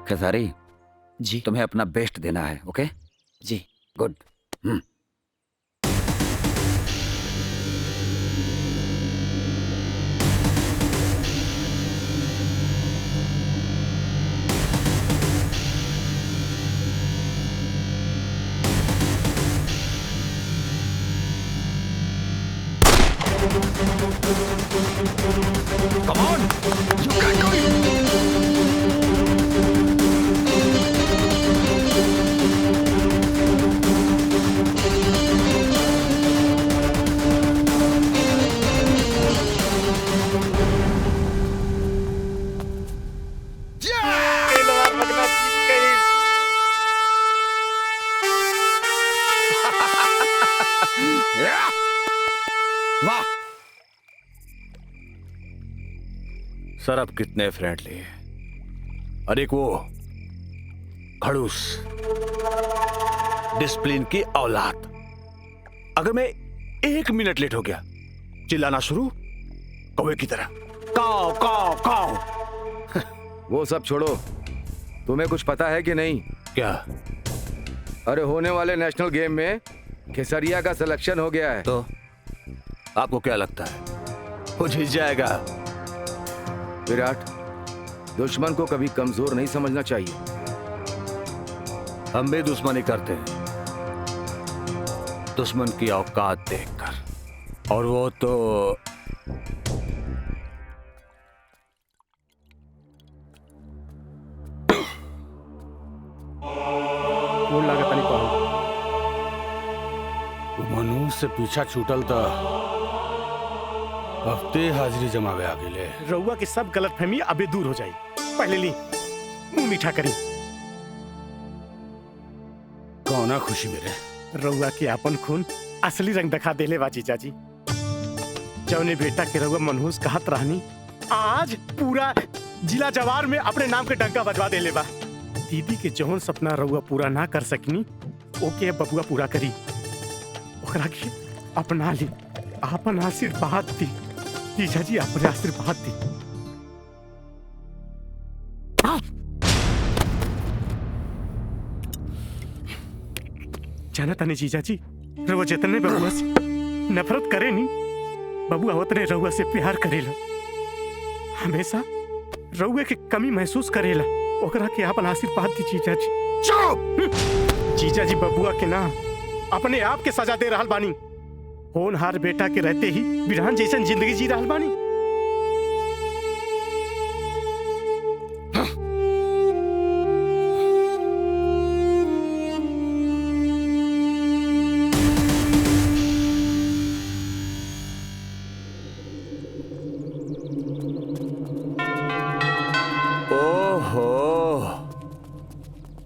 खेसारी जी, तुम्हें अपना बेस्ट देना है। ओके जी, good. Come on, you can do it. वाह सर, अब कितने फ्रेंडली है। और एक वो खड़ूस डिसिप्लिन की औलाद। अगर मैं 1 मिनट लेट हो गया, चिल्लाना शुरू कौवे की तरह, काव काव काव। वो सब छोड़ो, तुम्हें कुछ पता है कि नहीं? क्या? अरे होने वाले नेशनल गेम में खेसरिया का सिलेक्शन हो गया है। तो आपको क्या लगता है वो जीत जाएगा? विराट, दुश्मन को कभी कमजोर नहीं समझना चाहिए। हम भी दुश्मनी करते हैं, दुश्मन की औकात देखकर, और वो तो कौन लागत नहीं पाऊंगा। मनुष्य से पीछा छूटल तो हफ्ते हाजिरी जमावे आ गेले। रउआ की सब गलतफहमी अबे दूर हो जाई। पहले ली मुंह मीठा करी। कौना खुशी मेरे रउआ के अपन खून असली रंग दिखा देले बा जीजा जी। जौने बेटा के रउआ मनहूस कहत रहनी आज पूरा जिला जवार में अपने नाम के डंका बजवा देले बा। दीदी के जौन सपना रउआ पूरा ना कर सकनी ओके बबुआ पूरा करी। ओकरा के अपना ली, अपन आशीर्वाद दी जीजा जी, अपने आशीर्वाद दी। जाना तने जीजा जी, रउआ जितने बबुआ से नफरत करे नी, बबुआ उतने रउआ से प्यार करेला। हमेशा रउआ के कमी महसूस करेला। ओकरा के अपन आशीर्वाद दी जीजा जी। चुप! जीजा जी बबुआ के ना अपने आप के सजा दे रहल बानी। होनहार बेटा के रहते ही बिरहान जैसन जिंदगी जी रहल बानी।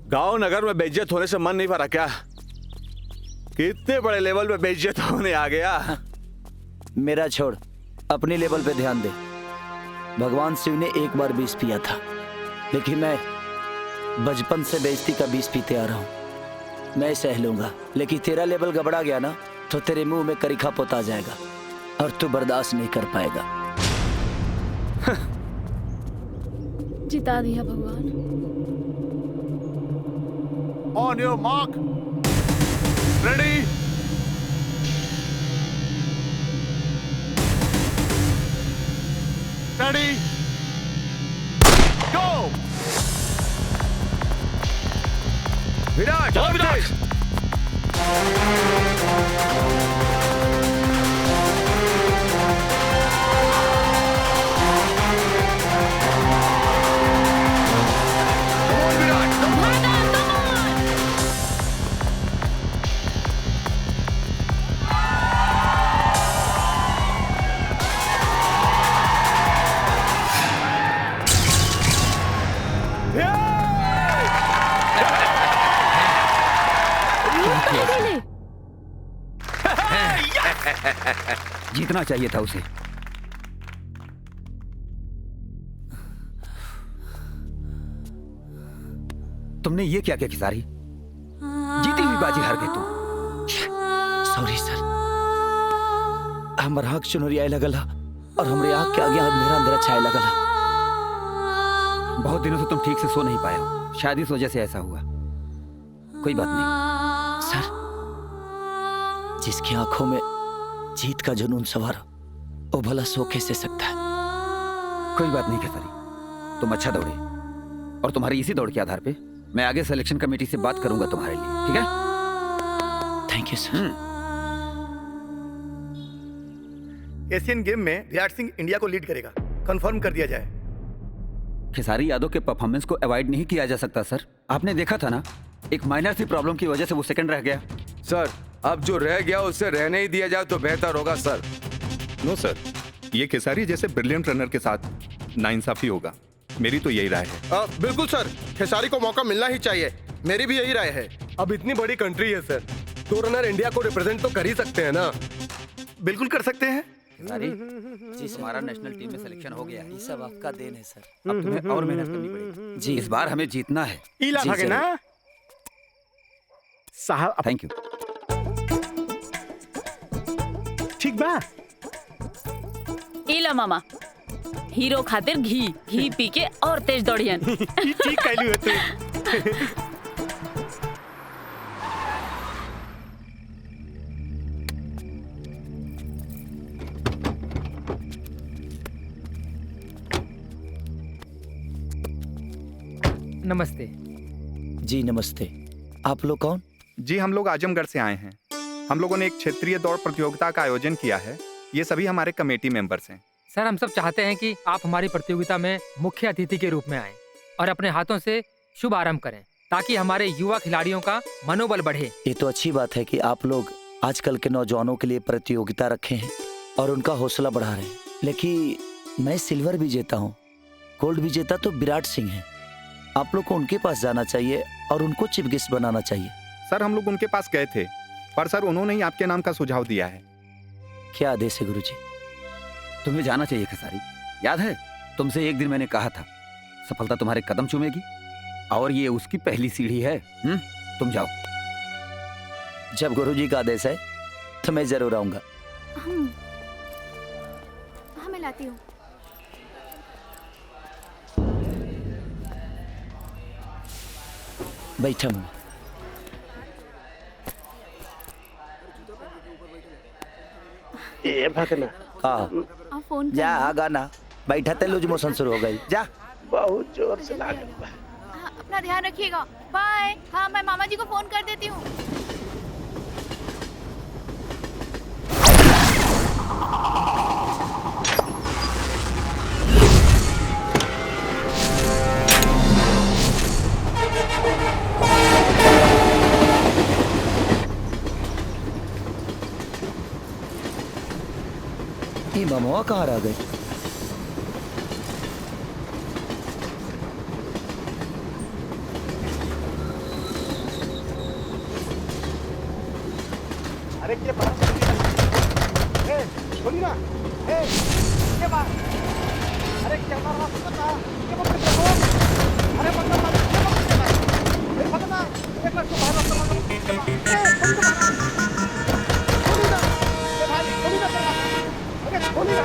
गांव नगर में बेइज्जत होने से मन नहीं भरा क्या? कितने बड़े लेवल पे बेइज्जत होने आ गया। मेरा छोड़, अपने लेवल पे ध्यान दे। भगवान शिव ने एक बार विष पिया था, लेकिन मैं बचपन से बेइज्जती का विष पीते आ रहा हूँ। मैं सह लूंगा, लेकिन तेरा लेवल गबड़ा गया ना तो तेरे मुंह में करीखा पोता जाएगा और तू बर्दाश्त नहीं कर पाएगा। जिता दिया भगवान। On your mark, ready, steady, go! विराट, चलो विराट! जीतना चाहिए था उसे। तुमने ये क्या किया खिसारी? जीती हुई बाजी हार गई तुम। सॉरी सर, हमारा आँख चुनरी आए लगल और हमरे आँख के आगे अंधेरा अंधेरा छाए लगल। बहुत दिनों से तुम ठीक से सो नहीं पाए हो, शायद इस वजह से ऐसा हुआ। कोई बात नहीं सर। जिसकी आंखों में जीत का जुनून सवार हो, वो भला सो कैसे सकता है? कोई बात नहीं खिसारी, तुम अच्छा दौड़े और तुम्हारी इसी दौड़ के आधार पे मैं आगे सिलेक्शन कमेटी से बात करूंगा तुम्हारे लिए, ठीक है? Thank you sir. Asian game में विराट सिंह इंडिया को लीड करेगा, कंफर्म कर दिया जाए। खेसारी यादव के परफॉर्मेंस को अवॉइड नहीं किया जा सकता सर। आपने देखा था ना, एक माइनर सी प्रॉब्लम की वजह से वो सेकंड रह गया। सर, अब जो रह गया उसे रहने ही दिया जाए तो बेहतर होगा सर। नो सर, ये खेसारी जैसे ब्रिलियंट रनर के साथ नाइंसाफी होगा। मेरी तो यही राय है। बिल्कुल सर, खेसारी को मौका मिलना ही चाहिए। मेरी भी यही राय है। अब इतनी बड़ी कंट्री है सर, 2 रनर इंडिया को रिप्रेजेंट तो कर ही सकते हैं ना। बिल्कुल कर सकते हैं। जी, हमारा नेशनल टीम में सिलेक्शन हो गया है। ये सब आपका देन है सर। अब तुम्हें और मेहनत करनी पड़ेगी जी। इस बार हमें जीतना है। इला भागे ना साहब। Thank you. ठीक बा। इला मामा, हीरो खातिर घी पी के और तेज दौड़ियन। ठीक कहलू है तू। नमस्ते जी। नमस्ते। आप लोग कौन? जी, हम लोग आजमगढ़ से आए हैं। हम लोगों ने एक क्षेत्रीय दौड़ प्रतियोगिता का आयोजन किया है। ये सभी हमारे कमेटी मेंबर्स हैं। सर, हम सब चाहते हैं कि आप हमारी प्रतियोगिता में मुख्य अतिथि के रूप में आएं और अपने हाथों से शुभ आरंभ करें, ताकि हमारे युवा खिलाड़ियों का मनोबल बढ़े। ये तो अच्छी बात है कि आप लोग आजकल के नौजवानों के लिए प्रतियोगिता रखे हैं और उनका हौसला बढ़ा रहे हैं। लेकिन मैं सिल्वर विजेता हूँ, गोल्ड विजेता तो विराट सिंह है। आप लोग को उनके पास जाना चाहिए और उनको चीफ गेस्ट बनाना चाहिए। सर हम लोग उनके पास गए थे, पर सर उन्होंने ही आपके नाम का सुझाव दिया है। क्या आदेश है गुरुजी? तुम्हें जाना चाहिए खेसारी। याद है तुमसे एक दिन मैंने कहा था सफलता तुम्हारे कदम चूमेगी, और ये उसकी पहली सीढ़ी है। तुम जाओ। जब गुरुजी का आदेश है तो मैं जरूर आऊंगा। हाँ मैं लाती हूँ। बैठा हूँ। ए भगना आप फोन जा आगा ना, बैठा ते लूज मोशन शुरू हो गई। जा। बहुत जोर से लागल बा। हाँ, अपना ध्यान रखिएगा। बाय। हाँ मैं मामा जी को फोन कर देती हूँ। ये मामा कहाँ रह गए? अरे क्या बात है? छोड़ी ना। क्या बात? अरे क्या मार रहा है? क्या बात कर रहे हो? अरे पकड़ लो। अरे पकड़ ना। एक बार तो बाहर रखो। छोड़ी ना। ये भाई छोड़ी ना तेरा। अरे छोड़ी ना।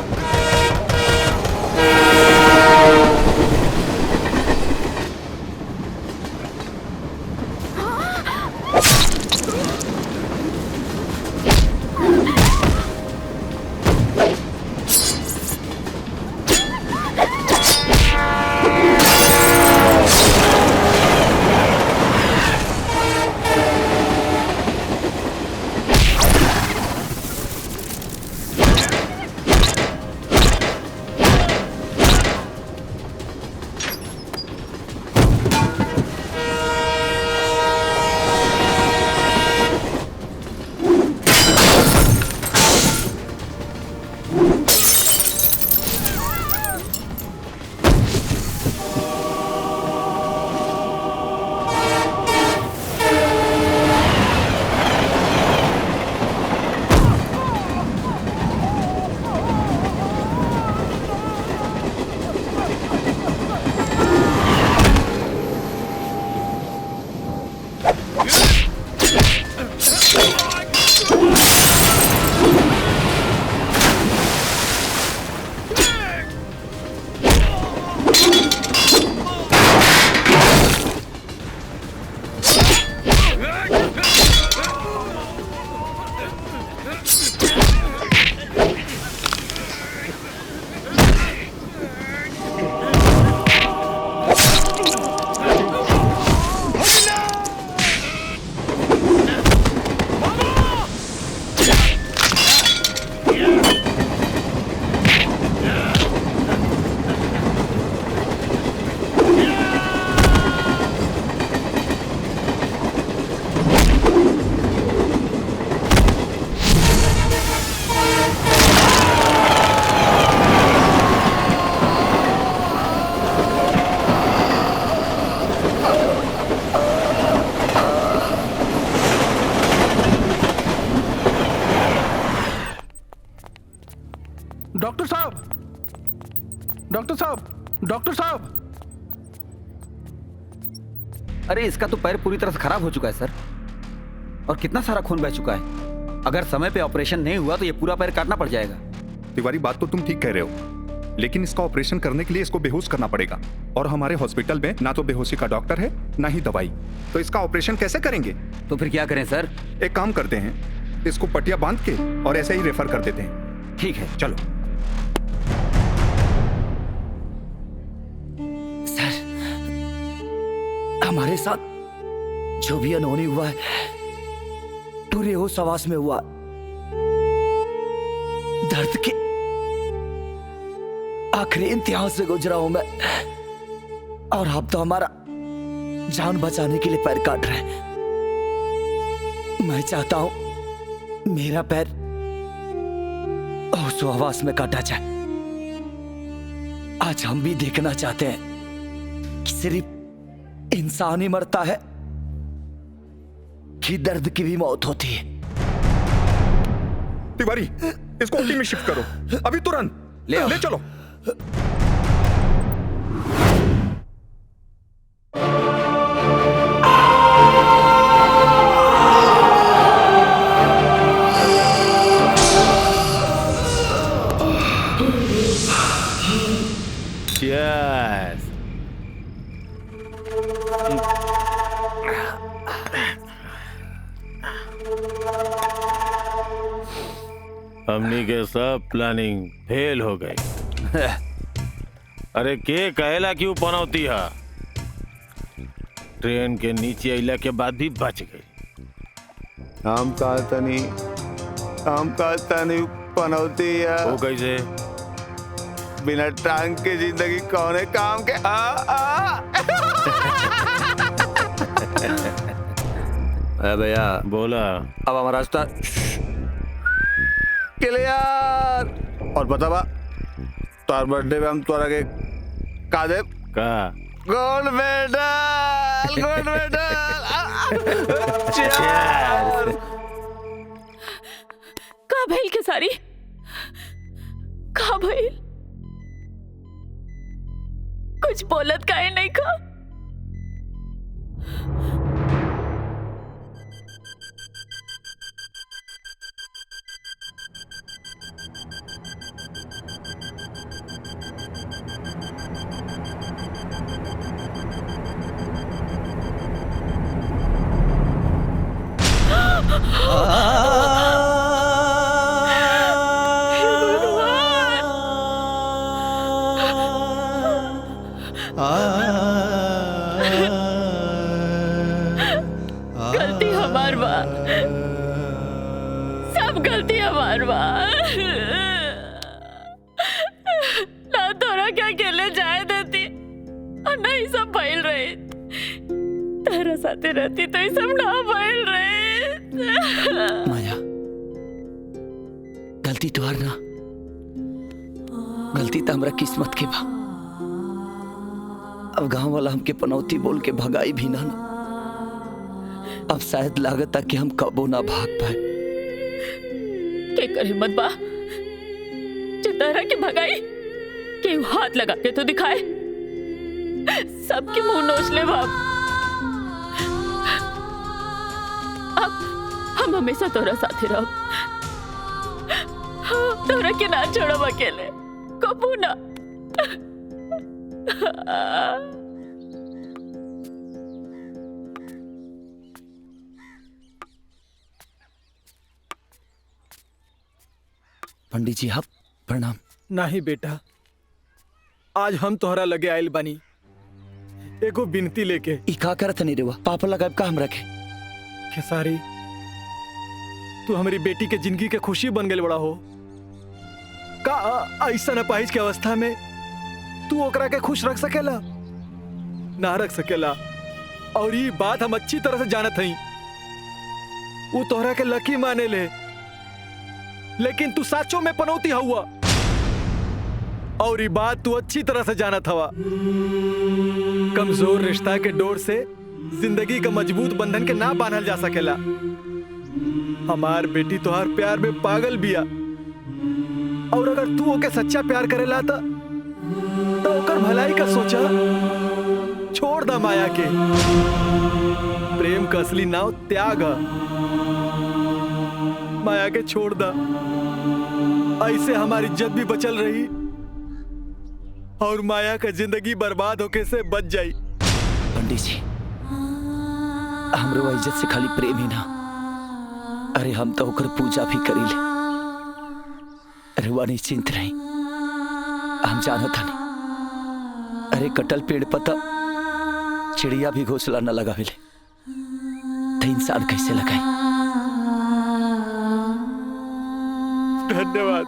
डॉक्टर साहब, डॉक्टर साहब, डॉक्टर साहब। अरे इसका तो पैर पूरी तरह से खराब हो चुका है सर, और कितना सारा खून बह चुका है। अगर समय पे ऑपरेशन नहीं हुआ तो ये पूरा पैर काटना पड़ जाएगा। तिवारी बात तो तुम ठीक कह रहे हो, लेकिन इसका ऑपरेशन करने के लिए इसको बेहोश करना पड़ेगा, और हमारे हॉस्पिटल में ना तो बेहोशी का डॉक्टर है ना ही दवाई, तो इसका ऑपरेशन कैसे करेंगे? तो फिर क्या करें सर? एक काम करते हैं, इसको पट्टियां बांध के और ऐसे ही रेफर कर देते हैं। ठीक है चलो। सर, हमारे साथ जो भी अनहोनी हुआ है पूरे होश आवास में हुआ। दर्द के आखिरी इम्तिहान से गुजरा हूं मैं, और आप तो हमारा जान बचाने के लिए पैर काट रहे हैं। मैं चाहता हूं मेरा पैर उस आवाज में काटा जाए। आज हम भी देखना चाहते हैं कि सिर्फ इंसान ही मरता है कि दर्द की भी मौत होती है। तिवारी, इसको ओटी में शिफ्ट करो अभी तुरंत। ले चलो। Yes. हमनी के सब प्लानिंग फेल हो गई। अरे के कहला क्यों पनौती है? ट्रेन के नीचे अइला के बाद भी बच गई। हम कहता नहीं पनौती है। वो कैसे? बिना टांग के जिंदगी कौने काम के। भैया बोला। अब हमारा रास्ता क्लियर। और बता बा तार बर्थडे में हम तोरा के का दे का गोल्ड मेडल। Gold medal. का भइल के सारी? का भइल? कुछ बोलत काहे नहीं का? गलती हमार बा, सब गलती हमार बा। ना तोरा क्या अकेले जाए देती और नहीं सब भइल रहे। तेरा साथे रहती तो ये सब ना भइल रहे। माया, गलती तुहार ना, गलती तो हमरा किस्मत के बा। अब गांव वाला हमके पनौती बोल के भगाई भी ना। अब शायद लागत कि हम कबो ना भाग पाए। के कर हिम्मत बा चितारा के भगाई के हाथ लगा के तो दिखाए। सबके मुंह नोच ले बाप। अब हम हमेशा तोरा साथे रहो, तोरा के ना छोड़ब अकेले कबू ना। पंडित जी आप प्रणाम। नहीं बेटा, आज हम तोहरा लगे आयल बनी एगो बिनती लेके। ई का करत नहीं रेवा? पापा लगाब का हम रखे। खेसारी, तू हमारी बेटी के जिंदगी के खुशी बन गए बड़ा हो का? ऐसा अपाहिज के अवस्था में तू ओकरा के खुश रख सकेला? ना रख सकेला। और ये बात हम अच्छी तरह से जानत हई। वो तोहरा के लकी माने ले, लेकिन तू साचो में पनौती हुआ। और ये बात तू अच्छी तरह से जानत हवा। कमजोर रिश्ता के डोर से जिंदगी का मजबूत बंधन के ना बांधल जा सकेला। हमार बेटी तोहार प्यार में पागल बिया। और अगर तू ओके सच्चा प्यार करेला तो ओकर भलाई का सोचा। छोड़ दा माया के। प्रेम का असली नाव त्याग है। माया के छोड़ दा। ऐसे हमारी इज्जत भी बचल रही और माया का जिंदगी बर्बाद होके से बच जाई। पंडित जी, हमरो इज्जत से खाली प्रेम ही ना, अरे हम तो ओकर पूजा भी करी ले। रुआ निश्चिंत रही, हम जानत हनी। अरे कटल पेड़ पता चिड़िया भी घोंसला न लगावेले तो इंसान कैसे लगाए? धन्यवाद।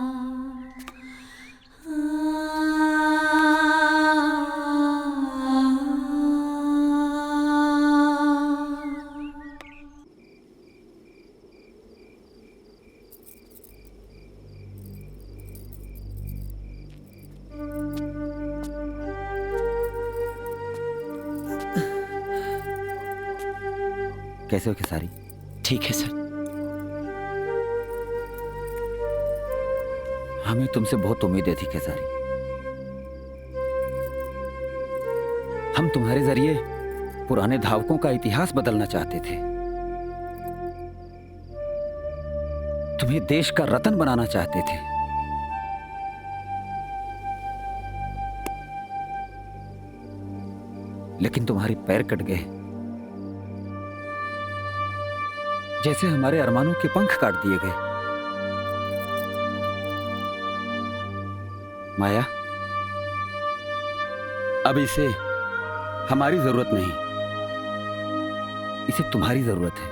कैसे हो खेसारी? ठीक है सर। हमें तुमसे बहुत उम्मीदें थी खेसारी। हम तुम्हारे जरिए पुराने धावकों का इतिहास बदलना चाहते थे, तुम्हें देश का रत्न बनाना चाहते थे। लेकिन तुम्हारे पैर कट गए, जैसे हमारे अरमानों के पंख काट दिए गए। माया, अब इसे हमारी जरूरत नहीं, इसे तुम्हारी जरूरत है।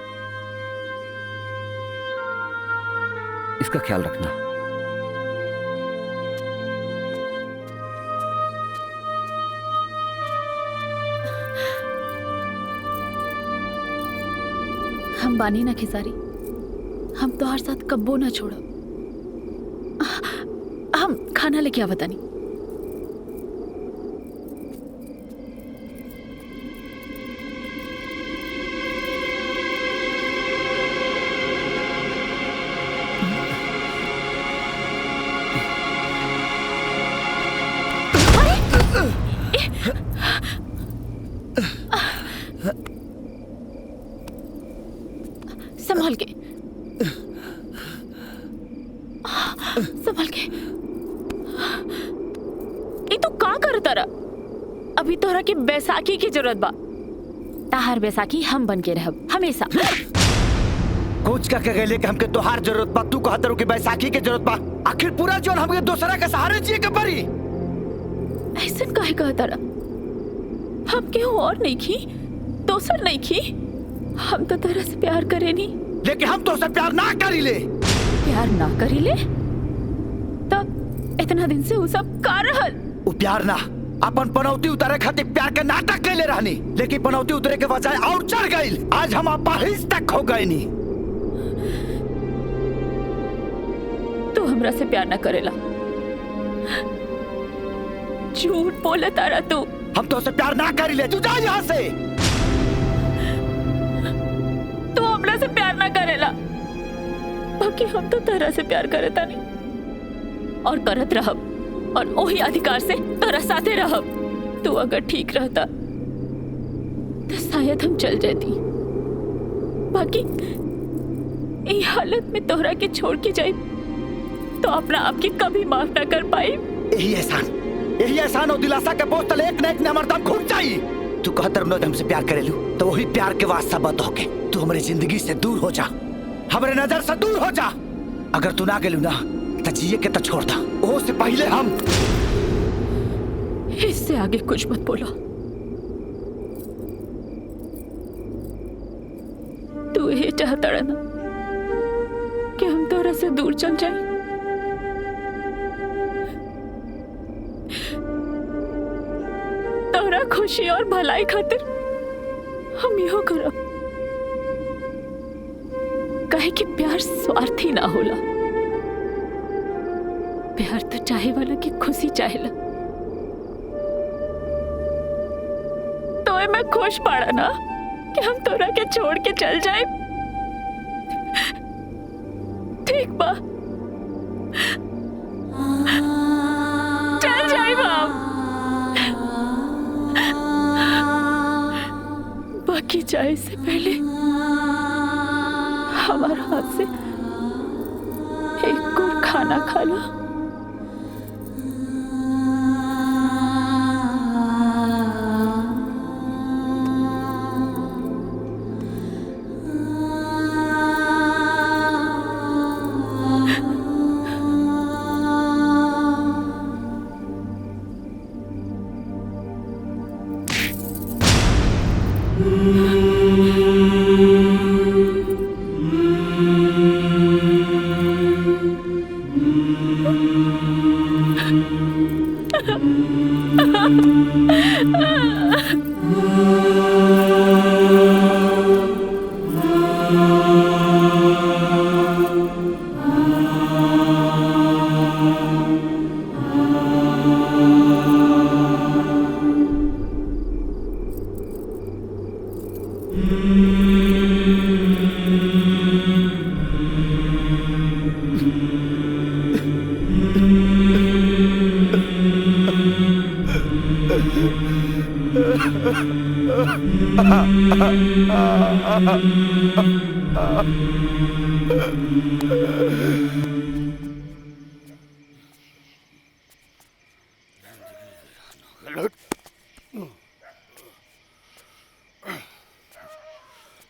इसका ख्याल रखना। हम बानी ना खेसारी, हम तो हर साथ कब्बो ना छोड़ो। हम खाना लेके आ बतानी। संभाल के, संभाल के। ये तो का करता रहा? अभी तोहरा के बैसाखी की जरूरत बा। ताहार बैसाखी हम बन के रहब हमेशा। कोच का के गले के हमके तोहार जरूरत बा, तू कहत रहो कि बैसाखी के जरूरत बा। आखिर पूरा जोन हमके दूसरा के सहारे जिए के पड़ी। ऐसा काहे कहता रहा? हम केहू और नहीं की, दोसर नहीं की। हम तो तरह से प्यार करे नहीं। लेकिन हम तो से प्यार ना करी ले। प्यार ना करी ले? तब इतना दिन से वो सब का रहल? वो प्यार ना, अपन पनौती उतारे खातिर प्यार के नाटक कैले रहनी, लेकिन पनौती उतरे के बजाय और चढ़ गई। आज हम अपाहिज तक हो गए नी। तू हमरा से प्यार ना करेला, झूठ बोले तारा तू। हम तो से प्यार ना करी ले, तू जा यहाँ से। तू हमरा से प्यार ना करेला, बाकी हम तो तरह से प्यार करता नहीं और करत रहब, और वही अधिकार से तरह साथे रहब। तू अगर ठीक रहता तो शायद हम चल जाती, बाकी इस हालत में तोहरा के छोड़ के जाई तो अपना आप की कभी माफ ना कर पाई। यही एहसान और दिलासा के बोझ तले एक न एक ने हमार दम घुट जाई। तू कहत रहो हमसे प्यार करेलू, तो वही प्यार के वास्ता बत होके तू हमारी जिंदगी से दूर हो जा, हमारे नजर से दूर हो जा। अगर तू ना गेलू ना तो जिए के तो छोड़ दा, वो से पहले हम। इससे आगे कुछ मत बोलो। तू ये चाहता ना कि हम तोरा से दूर चल जाए? तोरा खुशी और भलाई खातिर हम यो करब, काहे कि प्यार स्वार्थी ना होला। प्यार तो चाहे वाला की खुशी चाहेला। तो मैं खुश पड़ा ना कि हम तोरा के छोड़ के चल जाए। ठीक बा, चल जाए बाप। बाकी जाए से पहले हमारे हाथ से एक गुड़ खाना खा लो।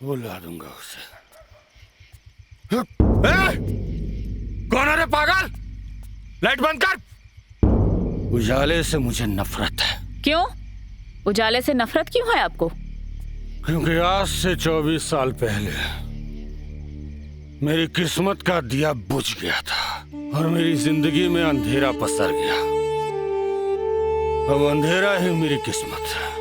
बुला दूंगा उसे। कौन है रे पागल? लाइट बंद कर। उजाले से मुझे नफरत है। क्यों? उजाले से नफरत क्यों है आपको? क्योंकि आज से 24 साल पहले मेरी किस्मत का दिया बुझ गया था और मेरी जिंदगी में अंधेरा पसर गया। अब अंधेरा ही मेरी किस्मत है।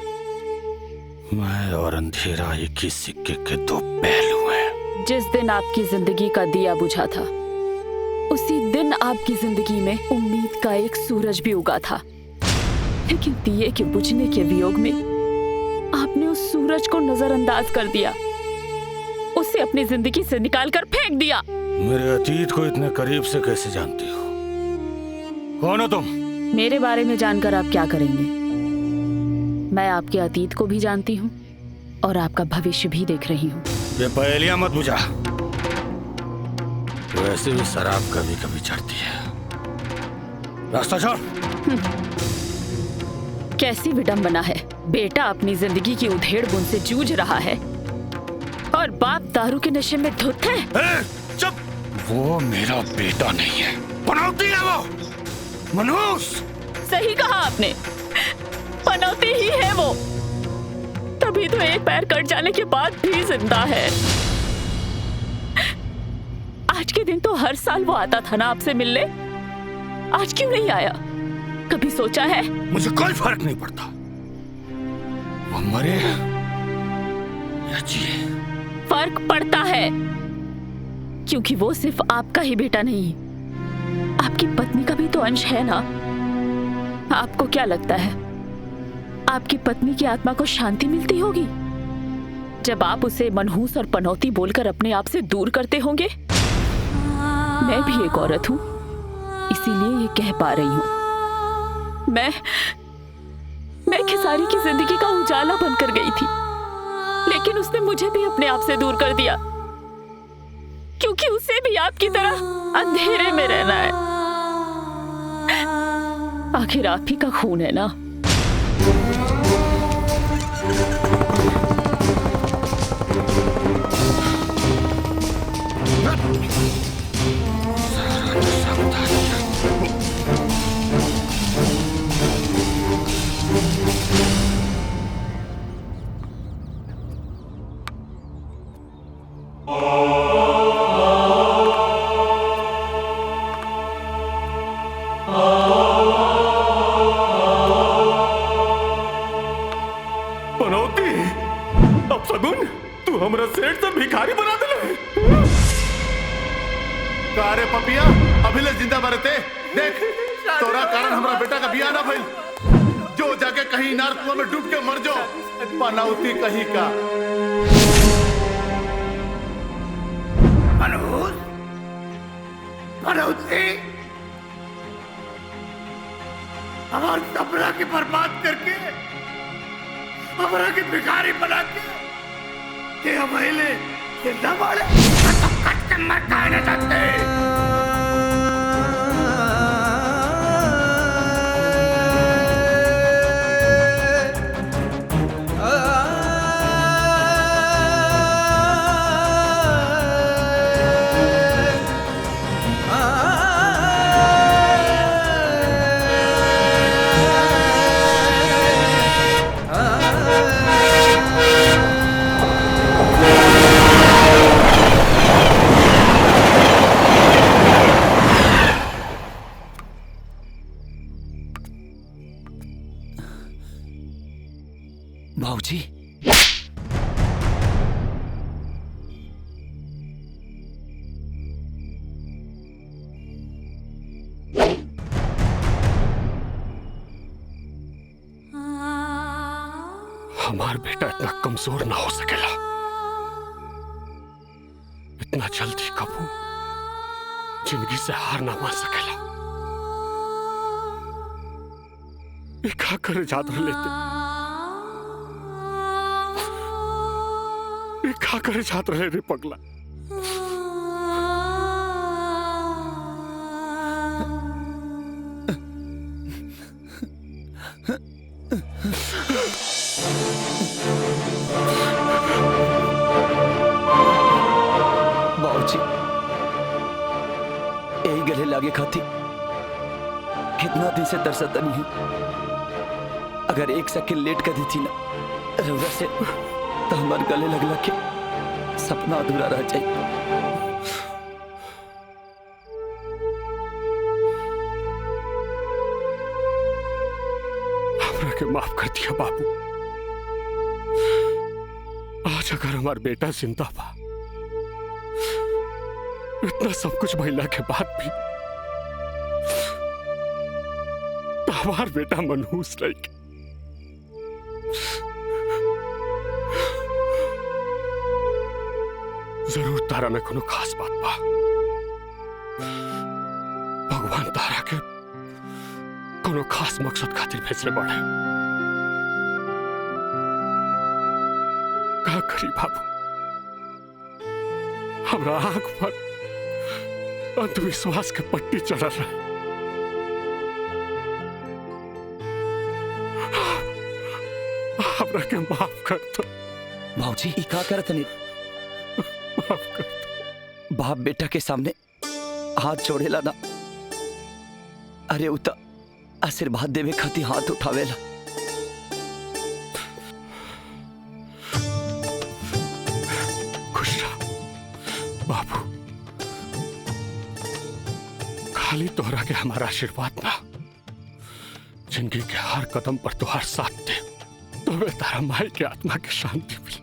मैं और अंधेरा एक ही सिक्के के दो पहलू हैं। जिस दिन आपकी जिंदगी का दिया बुझा था उसी दिन आपकी जिंदगी में उम्मीद का एक सूरज भी उगा था, लेकिन दिए के बुझने के वियोग में आपने उस सूरज को नजरअंदाज कर दिया, उसे अपनी जिंदगी से निकालकर फेंक दिया। मेरे अतीत को इतने करीब से कैसे जानती हो? कौन हो तुम? मेरे बारे में जानकर आप क्या करेंगे? मैं आपके अतीत को भी जानती हूँ और आपका भविष्य भी देख रही हूँ। ये पहेलियां मत बुझा। वैसे भी शराब कभी कभी चढ़ती है। रास्ता छोड़। कैसी विडंबना है, बेटा अपनी जिंदगी की उधेड़ बुन से जूझ रहा है और बाप दारू के नशे में धुत है। चुप। वो मेरा बेटा नहीं है, पनौती है वो। मनहूस। सही कहा आपने, पनौती ही है वो। तभी तो एक पैर कट जाने के बाद भी जिंदा है। आज के दिन तो हर साल वो आता था ना आपसे मिलने, आज क्यों नहीं आया? कभी सोचा है? मुझे कोई फर्क नहीं पड़ता वो मरे या जिए। फर्क पड़ता है, क्योंकि वो सिर्फ आपका ही बेटा नहीं, आपकी पत्नी का भी तो अंश है ना। आपको क्या लगता है आपकी पत्नी की आत्मा को शांति मिलती होगी जब आप उसे मनहूस और पनौती बोलकर अपने आप से दूर करते होंगे? मैं भी एक औरत हूं, इसीलिए ये कह पा रही हूं। मैं खेसारी की जिंदगी का उजाला बनकर गई थी, लेकिन उसने मुझे भी अपने आप से दूर कर दिया, क्योंकि उसे भी आपकी तरह अंधेरे में रहना है। आखिर आप ही का खून है ना। हमरा सेठ से भिखारी बना दिले। कारे पपिया अभिले जिंदा बरते देख, तोरा कारण हमरा बेटा का बियाह ना भइल। जो जाके कहीं इनार कुआं में डूब के मर जो, पनौती कहीं का। मनोज, पनौती हमारे सपना की बर्बाद करके हमारा की भिखारी बना के के हमेले जिंदा वाले तो कट के मर जाना चाहते। भाऊजी, हमार बेटा इतना कमजोर ना हो सकेला। इतना जल्दी कबू जिंदगी से हार ना मान सकेला। एक का करे जात लेते ये का करे जात रहे रे पगला। बाबूजी यही गले लागे खाती कितना दिन से तरसता नहीं। अगर एक सेकंड लेट कर दी थी ना रउरा से तो हमारे गले लग के सपना अधूरा रह जाए। हमरा के माफ कर दिया बाबू। आज अगर हमारा बेटा जिंदा बा, इतना सब कुछ महिला के बाद भी तो हमार बेटा मनहूस नहीं। जरूर तारा में कोनो खास बात बा। भगवान तारा के कोनो खास मकसद खातिर भेजले बाड़े। का करी बाबू, हमरा आंख पर अंधविश्वास के पट्टी चढ़ल रहे। हमरा के माफ कर दो भाऊजी। ई का करत नहीं, माफ कर दो। बाप बेटा के सामने हाथ जोड़ेला ना। अरे उता आशीर्वाद देवे खातिर हाथ उठावेला। खुश रह बाबू। खाली तोहरा के हमारा आशीर्वाद ना, जिंदगी के हर कदम पर तुहार साथ दे तो वे तारा माई के आत्मा की शांति मिले।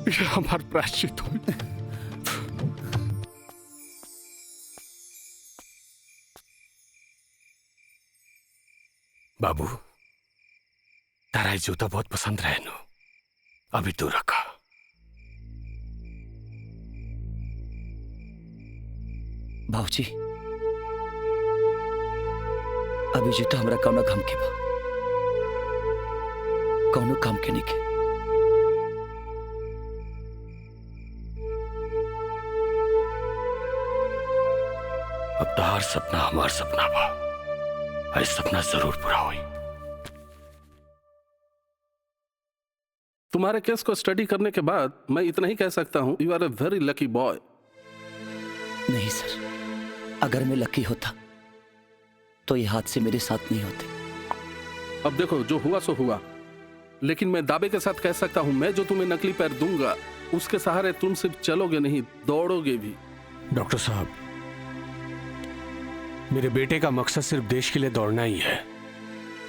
ये हमार प्रायश्चित हुई। बाबू तारा ये जूता बहुत पसंद रहे नो, अभी तू रखा। बाबूजी अभी जूता हमरा कौनो काम के बा, कौनो काम के नहीं के। अब तार सपना हमार सपना बा, ऐ सपना जरूर पूरा होई। तुम्हारे केस को स्टडी करने के बाद मैं इतना ही कह सकता हूं, you are a very lucky boy. नहीं सर, अगर मैं लकी होता तो ये हादसे मेरे साथ नहीं होते। अब देखो जो हुआ सो हुआ, लेकिन मैं दावे के साथ कह सकता हूं, मैं जो तुम्हें नकली पैर दूंगा उसके सहारे तुम सिर्फ चलोगे नहीं, दौड़ोगे भी। डॉक्टर साहब, मेरे बेटे का मकसद सिर्फ देश के लिए दौड़ना ही है।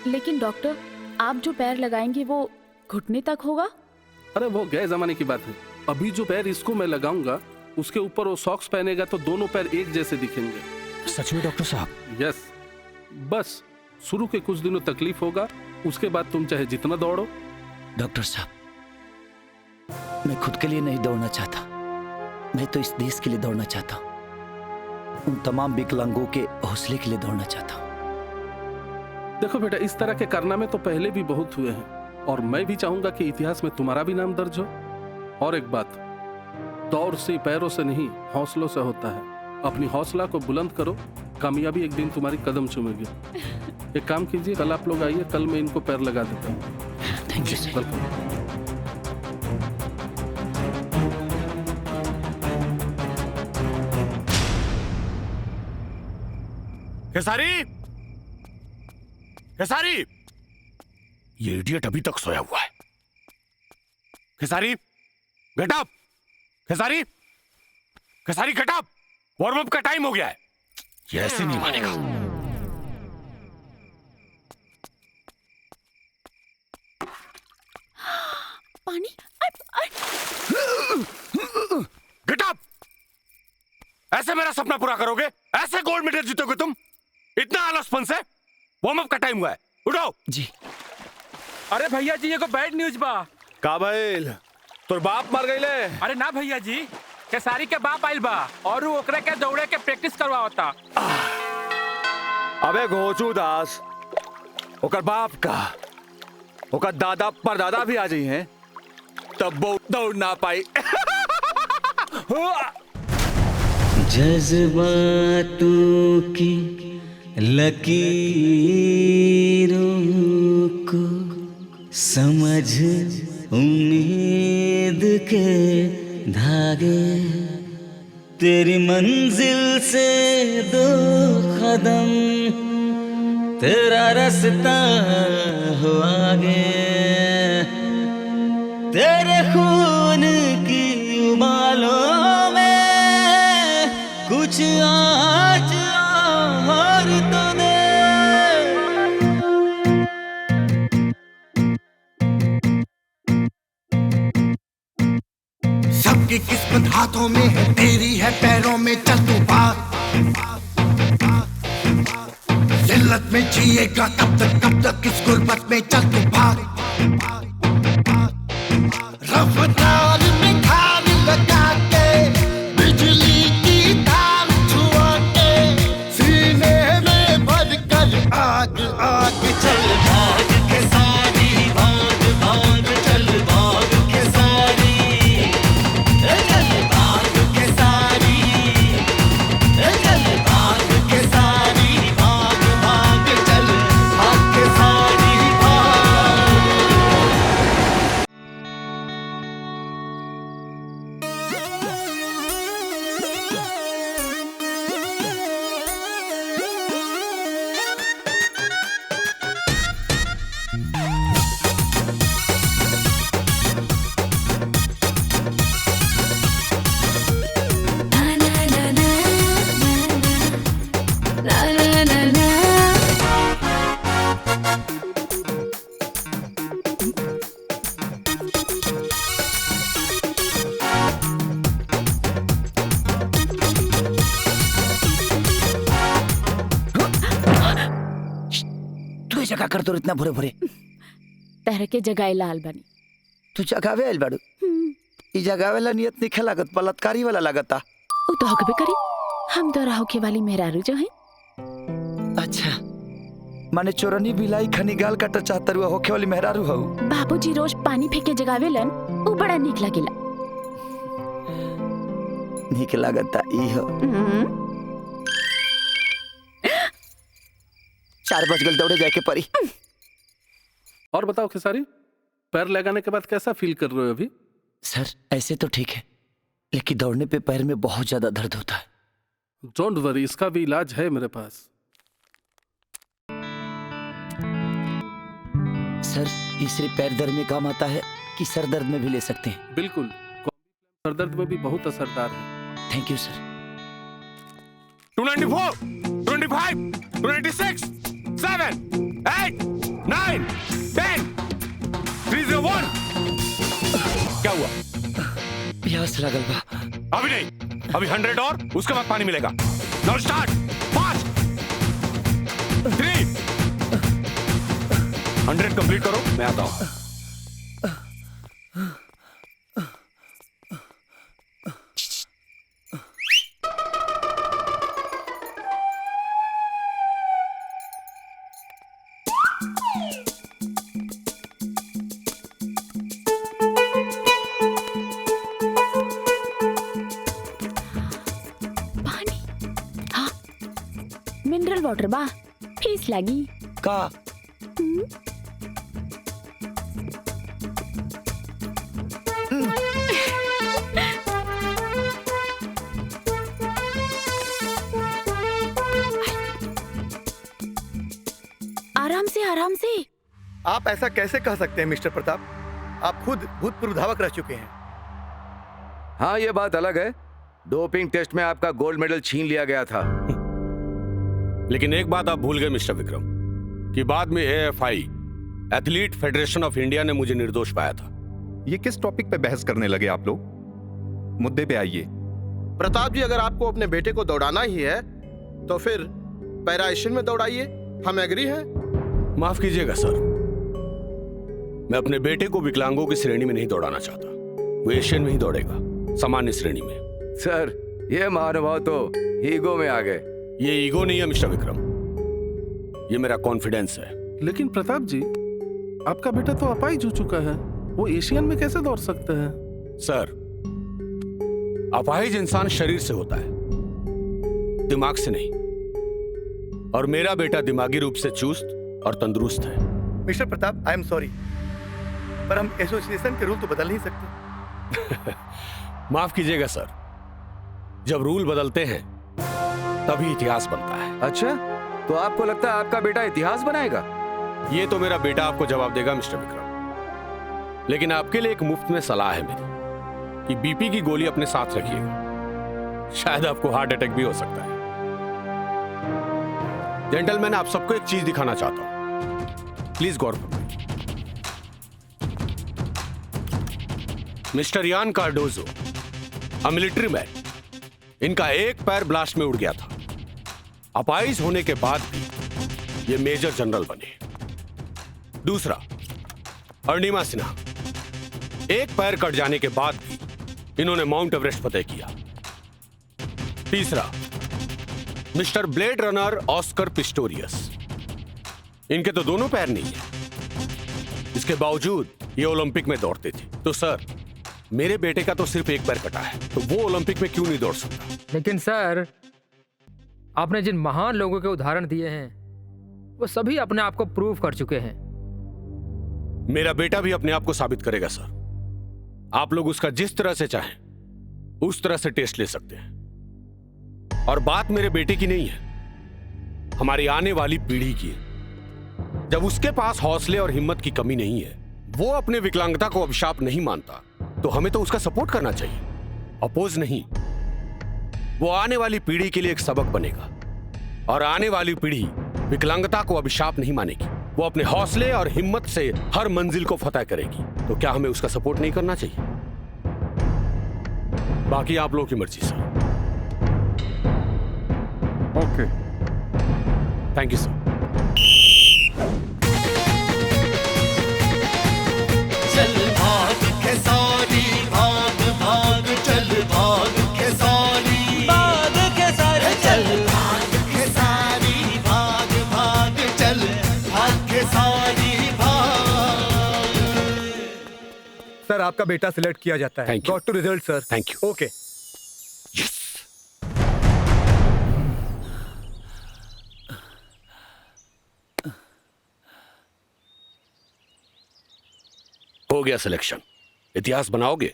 लेकिन डॉक्टर, आप जो पैर लगाएंगे वो घुटने तक होगा? अरे वो गए जमाने की बात है। अभी जो पैर इसको मैं लगाऊंगा उसके ऊपर वो सॉक्स पहनेगा तो दोनों पैर एक जैसे दिखेंगे। सच में डॉक्टर साहब? यस। बस शुरू के कुछ दिनों तकलीफ होगा, उसके बाद तुम चाहे जितना दौड़ो। डॉक्टर साहब, मैं खुद के लिए नहीं दौड़ना चाहता, मैं तो इस देश के लिए दौड़ना चाहता हूं। उन तमाम विकलांगों के हौसले के लिए दौड़ना चाहता हूं। देखो बेटा, इस तरह के कारनामे तो पहले भी बहुत हुए हैं और मैं भी चाहूंगा कि इतिहास में तुम्हारा भी नाम दर्ज हो। और एक बात, दौड़ से पैरों से नहीं हौसलों से होता है। अपनी हौसला को बुलंद करो, कामयाबी एक दिन तुम्हारी कदम चूमेगी। एक काम कीजिए, कल आप लोग आइए, कल मैं इनको पैर लगा देता हूँ। Thank you sir. Welcome. Khesari, Khesari, ये इडियट अभी तक सोया हुआ है। Khesari, get up. Khesari, Khesari get up. Warm up का टाइम हो गया है। ये ऐसे नहीं मानेगा। पानी। Get up. ऐसे मेरा सपना पूरा करोगे? ऐसे गोल्ड मेडल जीतोगे तुम? इतना आलसपन से? वार्म अप का टाइम हुआ है, उठो। जी। अरे भैया जी, ये को बैड न्यूज बा। का भइल? तोर बाप मर गईले? अरे ना भैया जी, केसारी के बाप आइल बा और वो ओकरे के दौड़े के प्रैक्टिस करवावता। अबे घोचू दास, ओकर बाप का ओकर दादा परदादा भी आ जाई हैं तब वो दौड़ ना पाई। जज्बातों की लकीरों को समझ उम्मीद के धागे, तेरी मंजिल से 2 कदम तेरा रास्ता हो आगे, तेरे खून की उबालों में कुछ आज और तो दे। सबकी किस्मत हाथों में है, तेरी है पैरों में, चल तू भाग। जिल्लत में जिएगा कब तक इस गुर्बत में, चल तू भाग। रफ्तार में खार लगा के, बिजली की तार छुआ के, सीने में भर कर आग आग चल भाग के सारी, भाग भाग चल भाग के सारी, चल भाग के सारी, चल भाग के सारी, भाग भाग चल भाग के सारी भाग। तू जगह कर तो इतना भरे भरे तहर के जगाए लाल बनी। तू जगावे आइल बाड़ू, ई जगावे ला नियत नहीं लागत, बलात्कारी वाला लागता। उ तो हक भी करी, हम तो होके वाली मेहरारू जो है। अच्छा, माने चोरनी बिलाई खनी गाल काटा चाहता रुआ होके वाली मेहरारू हऊ। बाबूजी रोज पानी फेंक के जगावे लन, उ बड़ा नीक लगेला। नीक लागता ई हो। 4 बज गल, दौड़े जाके परी। और बताओ खेसारी, पैर लगाने के बाद कैसा फील कर रहे हो अभी? सर ऐसे तो ठीक है, लेकिन दौड़ने पे पैर में बहुत ज्यादा दर्द होता है। डोंट वरी, इसका भी इलाज है मेरे पास। सर ये सिर्फ पैर दर्द में काम आता है कि सर दर्द में भी ले सकते हैं? बिल्कुल, सर दर्द में भी बहुत असरदार है। थैंक यू सर। 294, 225, 296, 7, 8, 9, 10, 301। क्या हुआ? प्यास लगल बा। अभी नहीं, अभी 100 और उसके बाद पानी मिलेगा। नाउ स्टार्ट। 5, 3, 100 कंप्लीट करो, मैं आता हूं। मिनरल वाटर बा, फीस लगी का? आराम से आराम से। आप ऐसा कैसे कह सकते हैं मिस्टर प्रताप? आप खुद भूतपूर्व धावक रह चुके हैं। हाँ ये बात अलग है, डोपिंग टेस्ट में आपका गोल्ड मेडल छीन लिया गया था। लेकिन एक बात आप भूल गए मिस्टर विक्रम, कि बाद में AFI athlete federation of India ने मुझे निर्दोष पाया था। ये किस टॉपिक पे बहस करने लगे आप लोग? मुद्दे पे आइए। प्रताप जी, अगर आपको अपने बेटे को दौड़ाना ही है तो फिर पैरा एशियन में दौड़ाइए, हम एग्री हैं। माफ कीजिएगा सर, मैं अपने बेटे को विकलांगों की श्रेणी में नहीं दौड़ाना चाहता। वो एशियन में ही दौड़ेगा, सामान्य श्रेणी में। सर ये महानुभाव तो ईगो में आ गए। ये ईगो नहीं है मिस्टर विक्रम, ये मेरा कॉन्फिडेंस है। लेकिन प्रताप जी, आपका बेटा तो अपाहिज हो चुका है, वो एशियन में कैसे दौड़ सकते हैं? सर, अपाहिज इंसान शरीर से होता है, दिमाग से नहीं। और मेरा बेटा दिमागी रूप से चुस्त और तंदुरुस्त है। Mister Pratap, I am sorry, पर हम एसोसिएशन के रूल तो बदल नहीं सकते। माफ कीजिएगा सर, जब रूल बदलते हैं तभी इतिहास बनता है। अच्छा, तो आपको लगता है आपका बेटा इतिहास बनाएगा? ये तो मेरा बेटा आपको जवाब देगा मिस्टर विक्रम, लेकिन आपके लिए एक मुफ्त में सलाह है मेरी कि बीपी की गोली अपने साथ रखिएगा, शायद आपको हार्ट अटैक भी हो सकता है। जेंटलमैन, आप सबको एक चीज दिखाना चाहता हूं, प्लीज गौर करो। मिस्टर यान कार्डोजो, अ मिलिट्री मैन, इनका एक पैर ब्लास्ट में उड़ गया था। अपाहिज होने के बाद भी ये मेजर जनरल बने। दूसरा, अर्णिमा सिन्हा, एक पैर कट जाने के बाद भी इन्होंने माउंट एवरेस्ट फतेह किया। तीसरा, mister blade runner Oscar Pistorius, इनके तो दोनों पैर नहीं है, इसके बावजूद ये ओलंपिक में दौड़ते थे। तो सर, मेरे बेटे का तो सिर्फ एक पैर कटा है, तो वो ओलंपिक में क्यों नहीं दौड़ सकता? लेकिन सर, आपने जिन महान लोगों के उदाहरण दिए हैं वो सभी अपने आप को प्रूव कर चुके हैं। मेरा बेटा भी अपने आप को साबित करेगा सर। आप लोग उसका जिस तरह से चाहें उस तरह से टेस्ट ले सकते हैं। और बात मेरे बेटे की नहीं है, हमारी आने वाली पीढ़ी की है। जब उसके पास हौसले और हिम्मत की कमी नहीं है, वो अपने विकलांगता को अभिशाप नहीं मानता, तो हमें तो उसका सपोर्ट करना चाहिए, अपोज नहीं। वो आने वाली पीढ़ी के लिए एक सबक बनेगा, और आने वाली पीढ़ी विकलांगता को अभिशाप नहीं मानेगी। वो अपने हौसले और हिम्मत से हर मंजिल को फतह करेगी। तो क्या हमें उसका सपोर्ट नहीं करना चाहिए? बाकी आप लोगों की मर्जी सर। ओके, थैंक यू सर। चल भाग खेसारी, भाग भाग चल भाग खेसारी, भाग खेसारी चल भाग खेसारी, भाग भाग चल भाग खेसारी भाग। सर, आपका बेटा सिलेक्ट किया जाता है। Got to result sir. Thank you. Okay. हो गया सिलेक्शन। इतिहास बनाओगे?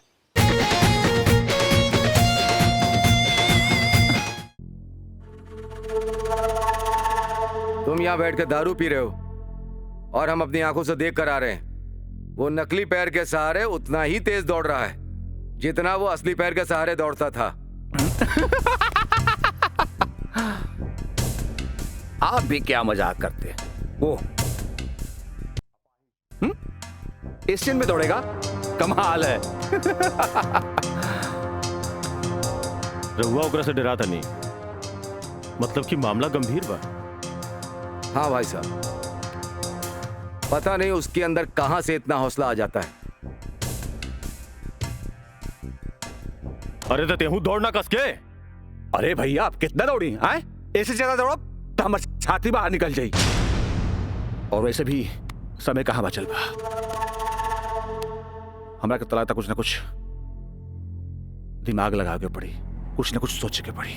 तुम यहाँ बैठ कर दारू पी रहे हो और हम अपनी आंखों से देख कर आ रहे हैं। वो नकली पैर के सहारे उतना ही तेज दौड़ रहा है जितना वो असली पैर के सहारे दौड़ता था। आप भी क्या मजाक करते हैं? वो एशियन में दौड़ेगा? कमाल है। रहुआ ओकरा से डरा था नहीं, मतलब कि मामला गंभीर बा। हाँ भाई साहब, पता नहीं उसके अंदर कहां से इतना हौसला आ जाता है। अरे तो तेहू दौड़ना कस के। अरे भैया, आप कितना दौड़ी आए? ऐसे ज्यादा दौड़ो तो हमारी छाती बाहर निकल जाए। और वैसे भी समय कहां बचल बा। हमरा के तला कुछ ना कुछ दिमाग लगा के पड़ी, कुछ ना कुछ सोच के पड़ी।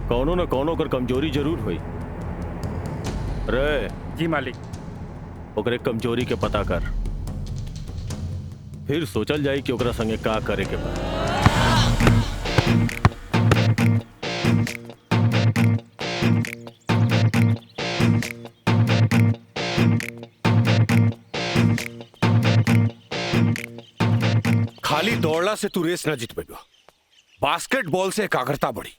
कौनो न कौनो कर कमजोरी जरूर हुई। रे जी मालिक। ओकरे कमजोरी के पता कर, फिर सोचल जाए कि ओकरा संगे का करे के बा। खाली दौड़ला से तू रेस ना जीत पेगा। बास्केटबॉल से एकाग्रता बढ़ी,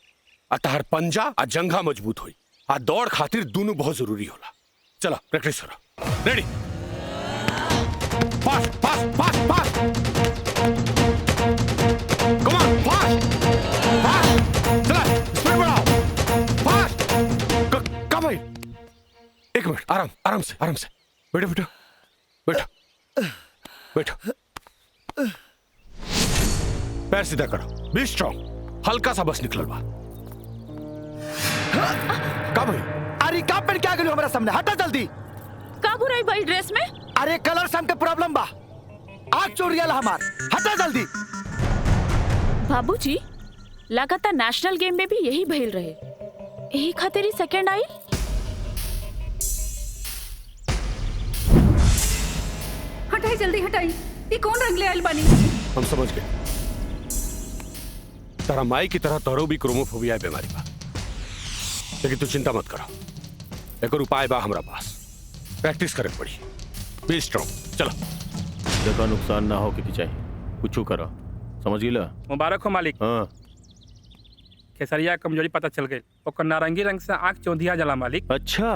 अतहर पंजा आ जंघा मजबूत हुई। आ दौड़ खातिर दोनों बहुत जरूरी होला। चला प्रैक्टिस करो। Ready? Fast fast fast fast, come on, fast fast, चला स्पीड बढ़ाओ, फास्ट। कम भाई, एक मिनट, आराम आराम से, आराम से। बैठो बैठो बैठो बैठो। पैर सीधा करो, बी स्ट्रांग। हल्का सा बस निकल बा। का भाई? अरे का पेन क्या गलू हमारा सामने, हटा जल्दी। का बुराई भाई ड्रेस में? अरे कलर सम के प्रॉब्लम बा, आग चोरियल हमार, हटा जल्दी। बाबूजी, लगातार नेशनल गेम में भी यही भइल रहे, यही खातिर सेकंड आई। हटाई जल्दी हटाई, ये कौन रंग ले आइल बानी? हम समझ गए, तारा माई की तरह तोरो भी क्रोमोफोबिया बीमारी बा, लेकिन तू चिंता मत करो, एक और उपाय बा हमरा पास, प्रैक्टिस करे पड़ी। बी स्ट्रांग, चलो। देखो नुकसान ना हो के चाहिए, कुछ करो, समझ गिला? मुबारक हो मालिक। हाँ। खेसरिया कमजोरी पता चल गई, ओकर नारंगी रंग से आंख चौंधिया जला मालिक। अच्छा,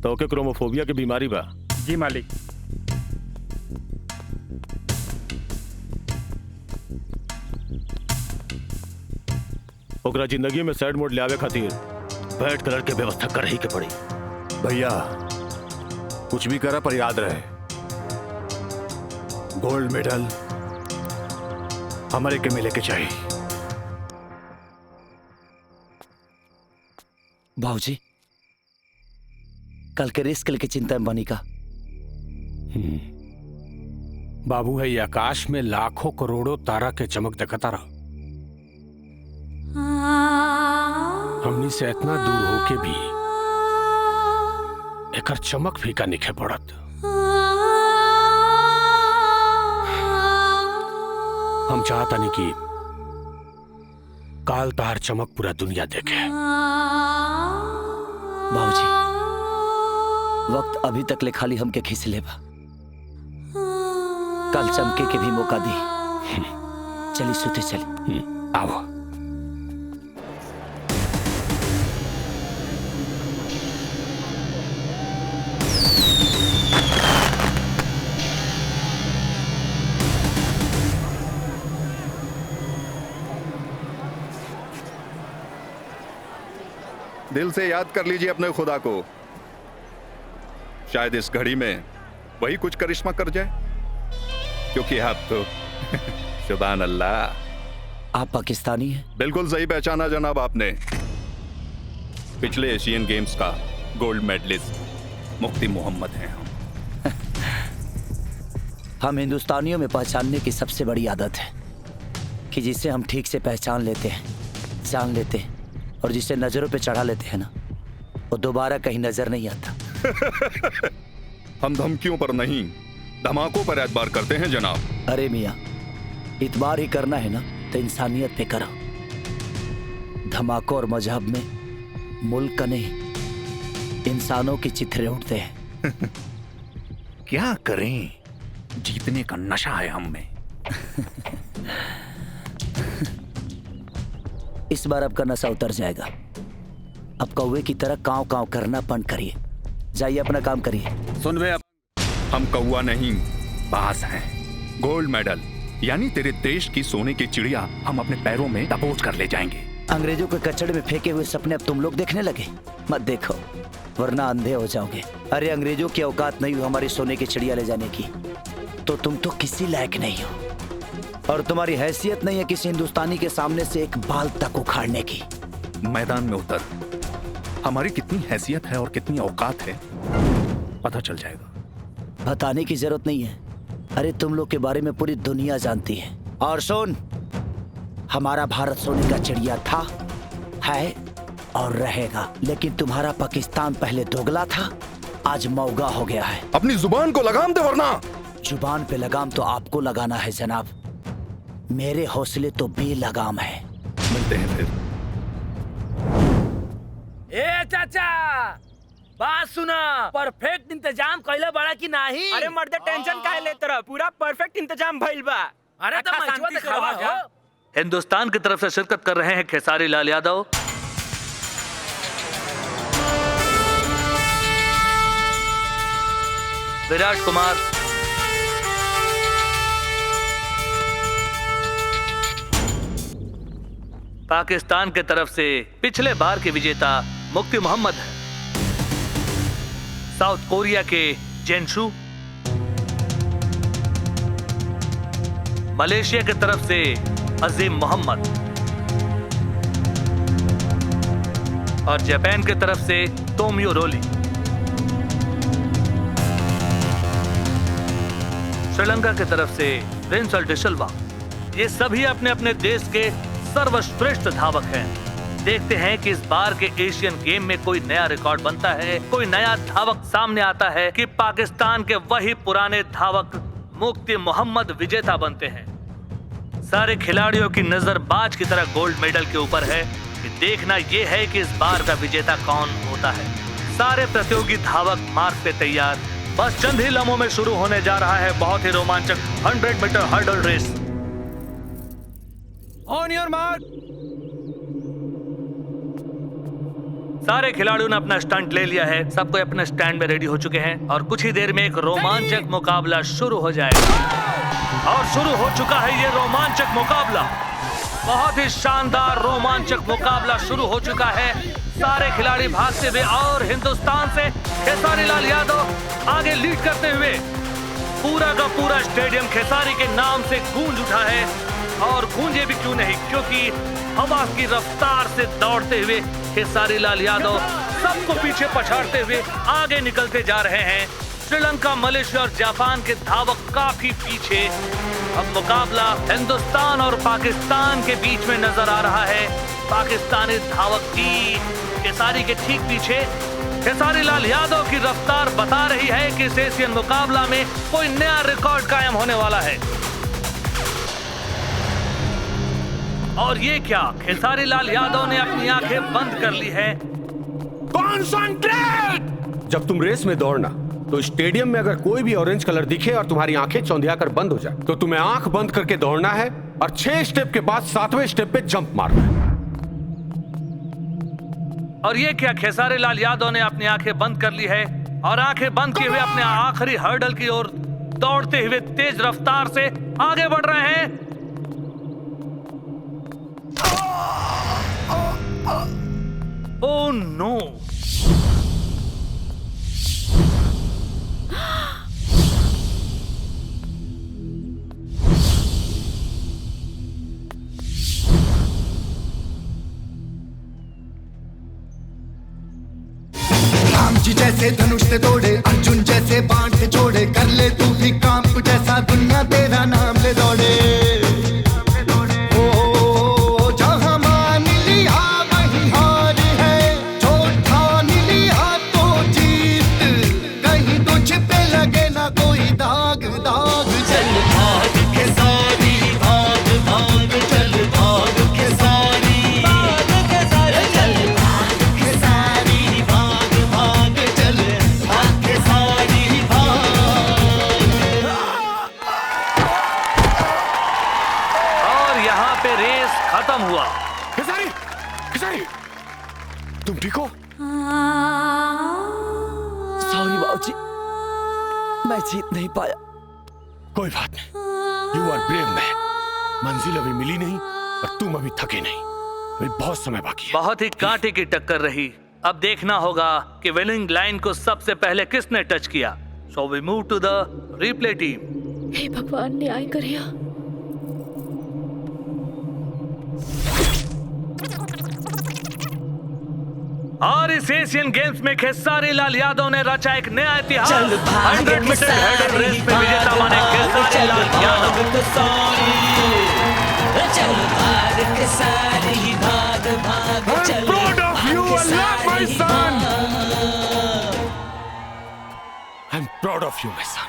तो के क्रोमोफोबिया की बीमारी बा? जी मालिक। ओकरा जिंदगी में सैड मोड लावे खातिर बैड कलर के व्यवस्था कर ही के पड़ी। भैया कुछ भी करा पर याद रहे, गोल्ड मेडल हमारे के मिले के चाहिए। बाबूजी, कल के रेस कल की चिंता में बनी का? बाबू है, ये आकाश में लाखों करोड़ों तारा के चमक दिखता रहा, हमनी से इतना दूर होके भी एकर चमक फीका निखे पड़त। हम चाहता नहीं कि काल तार चमक पूरा दुनिया देखे। बाबूजी, वक्त अभी तक ले खाली हमके खींच लेबा, कल चमके के भी मौका दी। चली सुते चली। आओ। दिल से याद कर लीजिए अपने खुदा को, शायद इस घड़ी में वही कुछ करिश्मा कर जाए, क्योंकि आप तो सुभान अल्लाह। आप पाकिस्तानी हैं? बिल्कुल सही पहचाना जनाब आपने। पिछले एशियन गेम्स का गोल्ड मेडलिस्ट मुफ्ती मोहम्मद हैं हम। हम हिंदुस्तानियों में पहचानने की सबसे बड़ी आदत है कि जिसे हम ठीक से पहचान लेते हैं, जान लेते हैं, और जिसे नजरों पे चढ़ा लेते हैं ना, वो दोबारा कहीं नजर नहीं आता। हम धमकियों पर नहीं, धमाकों पर एतबार करते हैं जनाब। अरे मियाँ, इतबार ही करना है ना तो इंसानियत पे करो। धमाकों और मजहब में मुल्क का नहीं, इंसानों की चित्रे उठते हैं। क्या करें, जीतने का नशा है हम में। इस बार आपका नशा उतर जाएगा। अब कौवे की तरह कांव कांव करना बंद करिए, जाइए अपना काम करिए। सुन वे, हम कौवा नहीं बाज हैं। गोल्ड मेडल यानी तेरे देश की सोने की चिड़िया हम अपने पैरों में दबोच कर ले जाएंगे। अंग्रेजों के कचड़े में फेंके हुए सपने अब तुम लोग देखने लगे? मत देखो, वरना अंधे हो जाओगे। अरे अंग्रेजों की औकात नहीं हुई हमारी सोने की चिड़िया ले जाने की, तो तुम तो किसी लायक नहीं हो, और तुम्हारी हैसियत नहीं है किसी हिंदुस्तानी के सामने से एक बाल तक उखाड़ने की। मैदान में उतर, हमारी कितनी हैसियत है और कितनी औकात है पता चल जाएगा। बताने की जरूरत नहीं है, अरे तुम लोग के बारे में पूरी दुनिया जानती है। और सुन, हमारा भारत सोने का चिड़िया था, है और रहेगा, लेकिन तुम्हारा पाकिस्तान पहले दोगला था, आज मौगा हो गया है। अपनी जुबान को लगाम दे, वरना। जुबान पे लगाम तो आपको लगाना है जनाब, मेरे हौसले तो बेलगाम है। मिलते हैं फिर। ए चाचा, बात सुना, परफेक्ट इंतजाम कइले बड़ा कि नाही? अरे मर्दे टेंशन काहे लेत रह, पूरा परफेक्ट इंतजाम भइल बा। अरे तो अच्छा, मंचवा शांति से दिखावा रहो जा। हो। हिंदुस्तान की तरफ से शिरकत कर रहे हैं खेसारी लाल यादव, विराट कुमार, पाकिस्तान के तरफ से पिछले बार के विजेता मुफ्ती मोहम्मद, साउथ कोरिया के जेनशु, मलेशिया की तरफ से अजीम मोहम्मद, और जापान की तरफ से तोमियो रोली। श्रीलंका की तरफ से विंसल डिसिल्वा। ये सभी अपने अपने देश के सर्वश्रेष्ठ धावक हैं। देखते हैं कि इस बार के एशियन गेम में कोई नया रिकॉर्ड बनता है, कोई नया धावक सामने आता है कि पाकिस्तान के वही पुराने धावक मुफ्ती मोहम्मद विजेता बनते हैं। सारे खिलाड़ियों की नजर बाज की तरह गोल्ड मेडल के ऊपर है कि देखना यह है कि इस बार का विजेता कौन होता है। सारे प्रतियोगी धावक मार्ग पे तैयार। बस चंद ही लम्हों में शुरू होने जा रहा है बहुत ही रोमांचक 100 metre hurdle race. On your mark. सारे खिलाड़ियों ने अपना स्टंट ले लिया है, सबको अपने स्टैंड में रेडी हो चुके हैं और कुछ ही देर में एक रोमांचक मुकाबला शुरू हो जाएगा। और शुरू हो चुका है ये रोमांचक मुकाबला। बहुत ही शानदार रोमांचक मुकाबला शुरू हो चुका है। सारे खिलाड़ी भागते हुए और हिंदुस्तान से खेसारी लाल यादव आगे लीड करते हुए। पूरा का पूरा स्टेडियम खेसारी के नाम से गूंज उठा है। और गूंजे भी क्यों नहीं, क्योंकि हवा की रफ्तार से दौड़ते हुए खेसारी लाल यादव सबको पीछे पछाड़ते हुए आगे निकलते जा रहे हैं। श्रीलंका, मलेशिया और जापान के धावक काफी पीछे। अब मुकाबला हिंदुस्तान और पाकिस्तान के बीच में नजर आ रहा है। पाकिस्तानी धावक भी खेसारी के ठीक पीछे। खेसारी लाल यादव की रफ्तार बता रही है कि इस एशियन मुकाबला में कोई नया रिकॉर्ड कायम होने वाला है। और ये क्या, खेसारी लाल यादव ने अपनी आंखें बंद कर ली है। कॉन्संट्रेट! जब तुम रेस में दौड़ना तो स्टेडियम में अगर कोई भी ऑरेंज कलर दिखे और तुम्हारी आंखें चौंधिया कर बंद हो जाए तो तुम्हें आंख बंद करके दौड़ना है और 6 स्टेप के बाद 7वें स्टेप पे जंप मारना है। और ये क्या, खेसारी लाल यादव ने अपनी आंखें बंद कर ली है और आंखें बंद किए हुए अपने आखिरी हर्डल की ओर दौड़ते हुए तेज रफ्तार से आगे बढ़ रहे हैं। Oh no! राम जी जैसे धनुष से तोड़े, अर्जुन जैसे बाण से जोड़े, कर ले तू भी काम कुछ ऐसा दुनिया तेरा नाम ले दौड़े। खत्म हुआ। खेसारी, खेसारी, तुम ठीक हो? सॉरी बाबूजी, मैं जीत नहीं पाया। कोई बात नहीं, यू आर ब्रेव मैन। मंजिल अभी मिली नहीं और तुम अभी थके नहीं। अभी बहुत समय बाकी है। बहुत ही कांटे की टक्कर रही। अब देखना होगा कि विनिंग लाइन को सबसे पहले किसने टच किया। So we move to the replay team. हे भगवान, न्याय करिया। और इस एशियन गेम्स में खेसारी लाल यादव ने रचा एक नया इतिहास। 100 मीटर हर्डल रेस में विजेता बने Khesari Lal Yadav. I'm proud of you, Allah, my son. I'm proud of you, my son.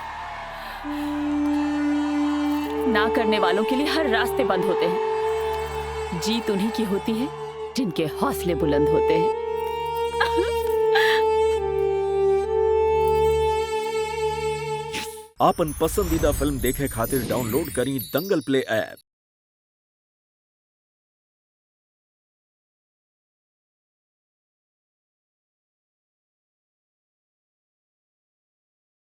ना करने वालों के लिए हर रास्ते बंद होते हैं। जीत उन्हीं की होती है जिनके हौसले बुलंद होते हैं। आपन पसंदीदा फिल्म देखे खातिर डाउनलोड करी दंगल प्ले ऐप।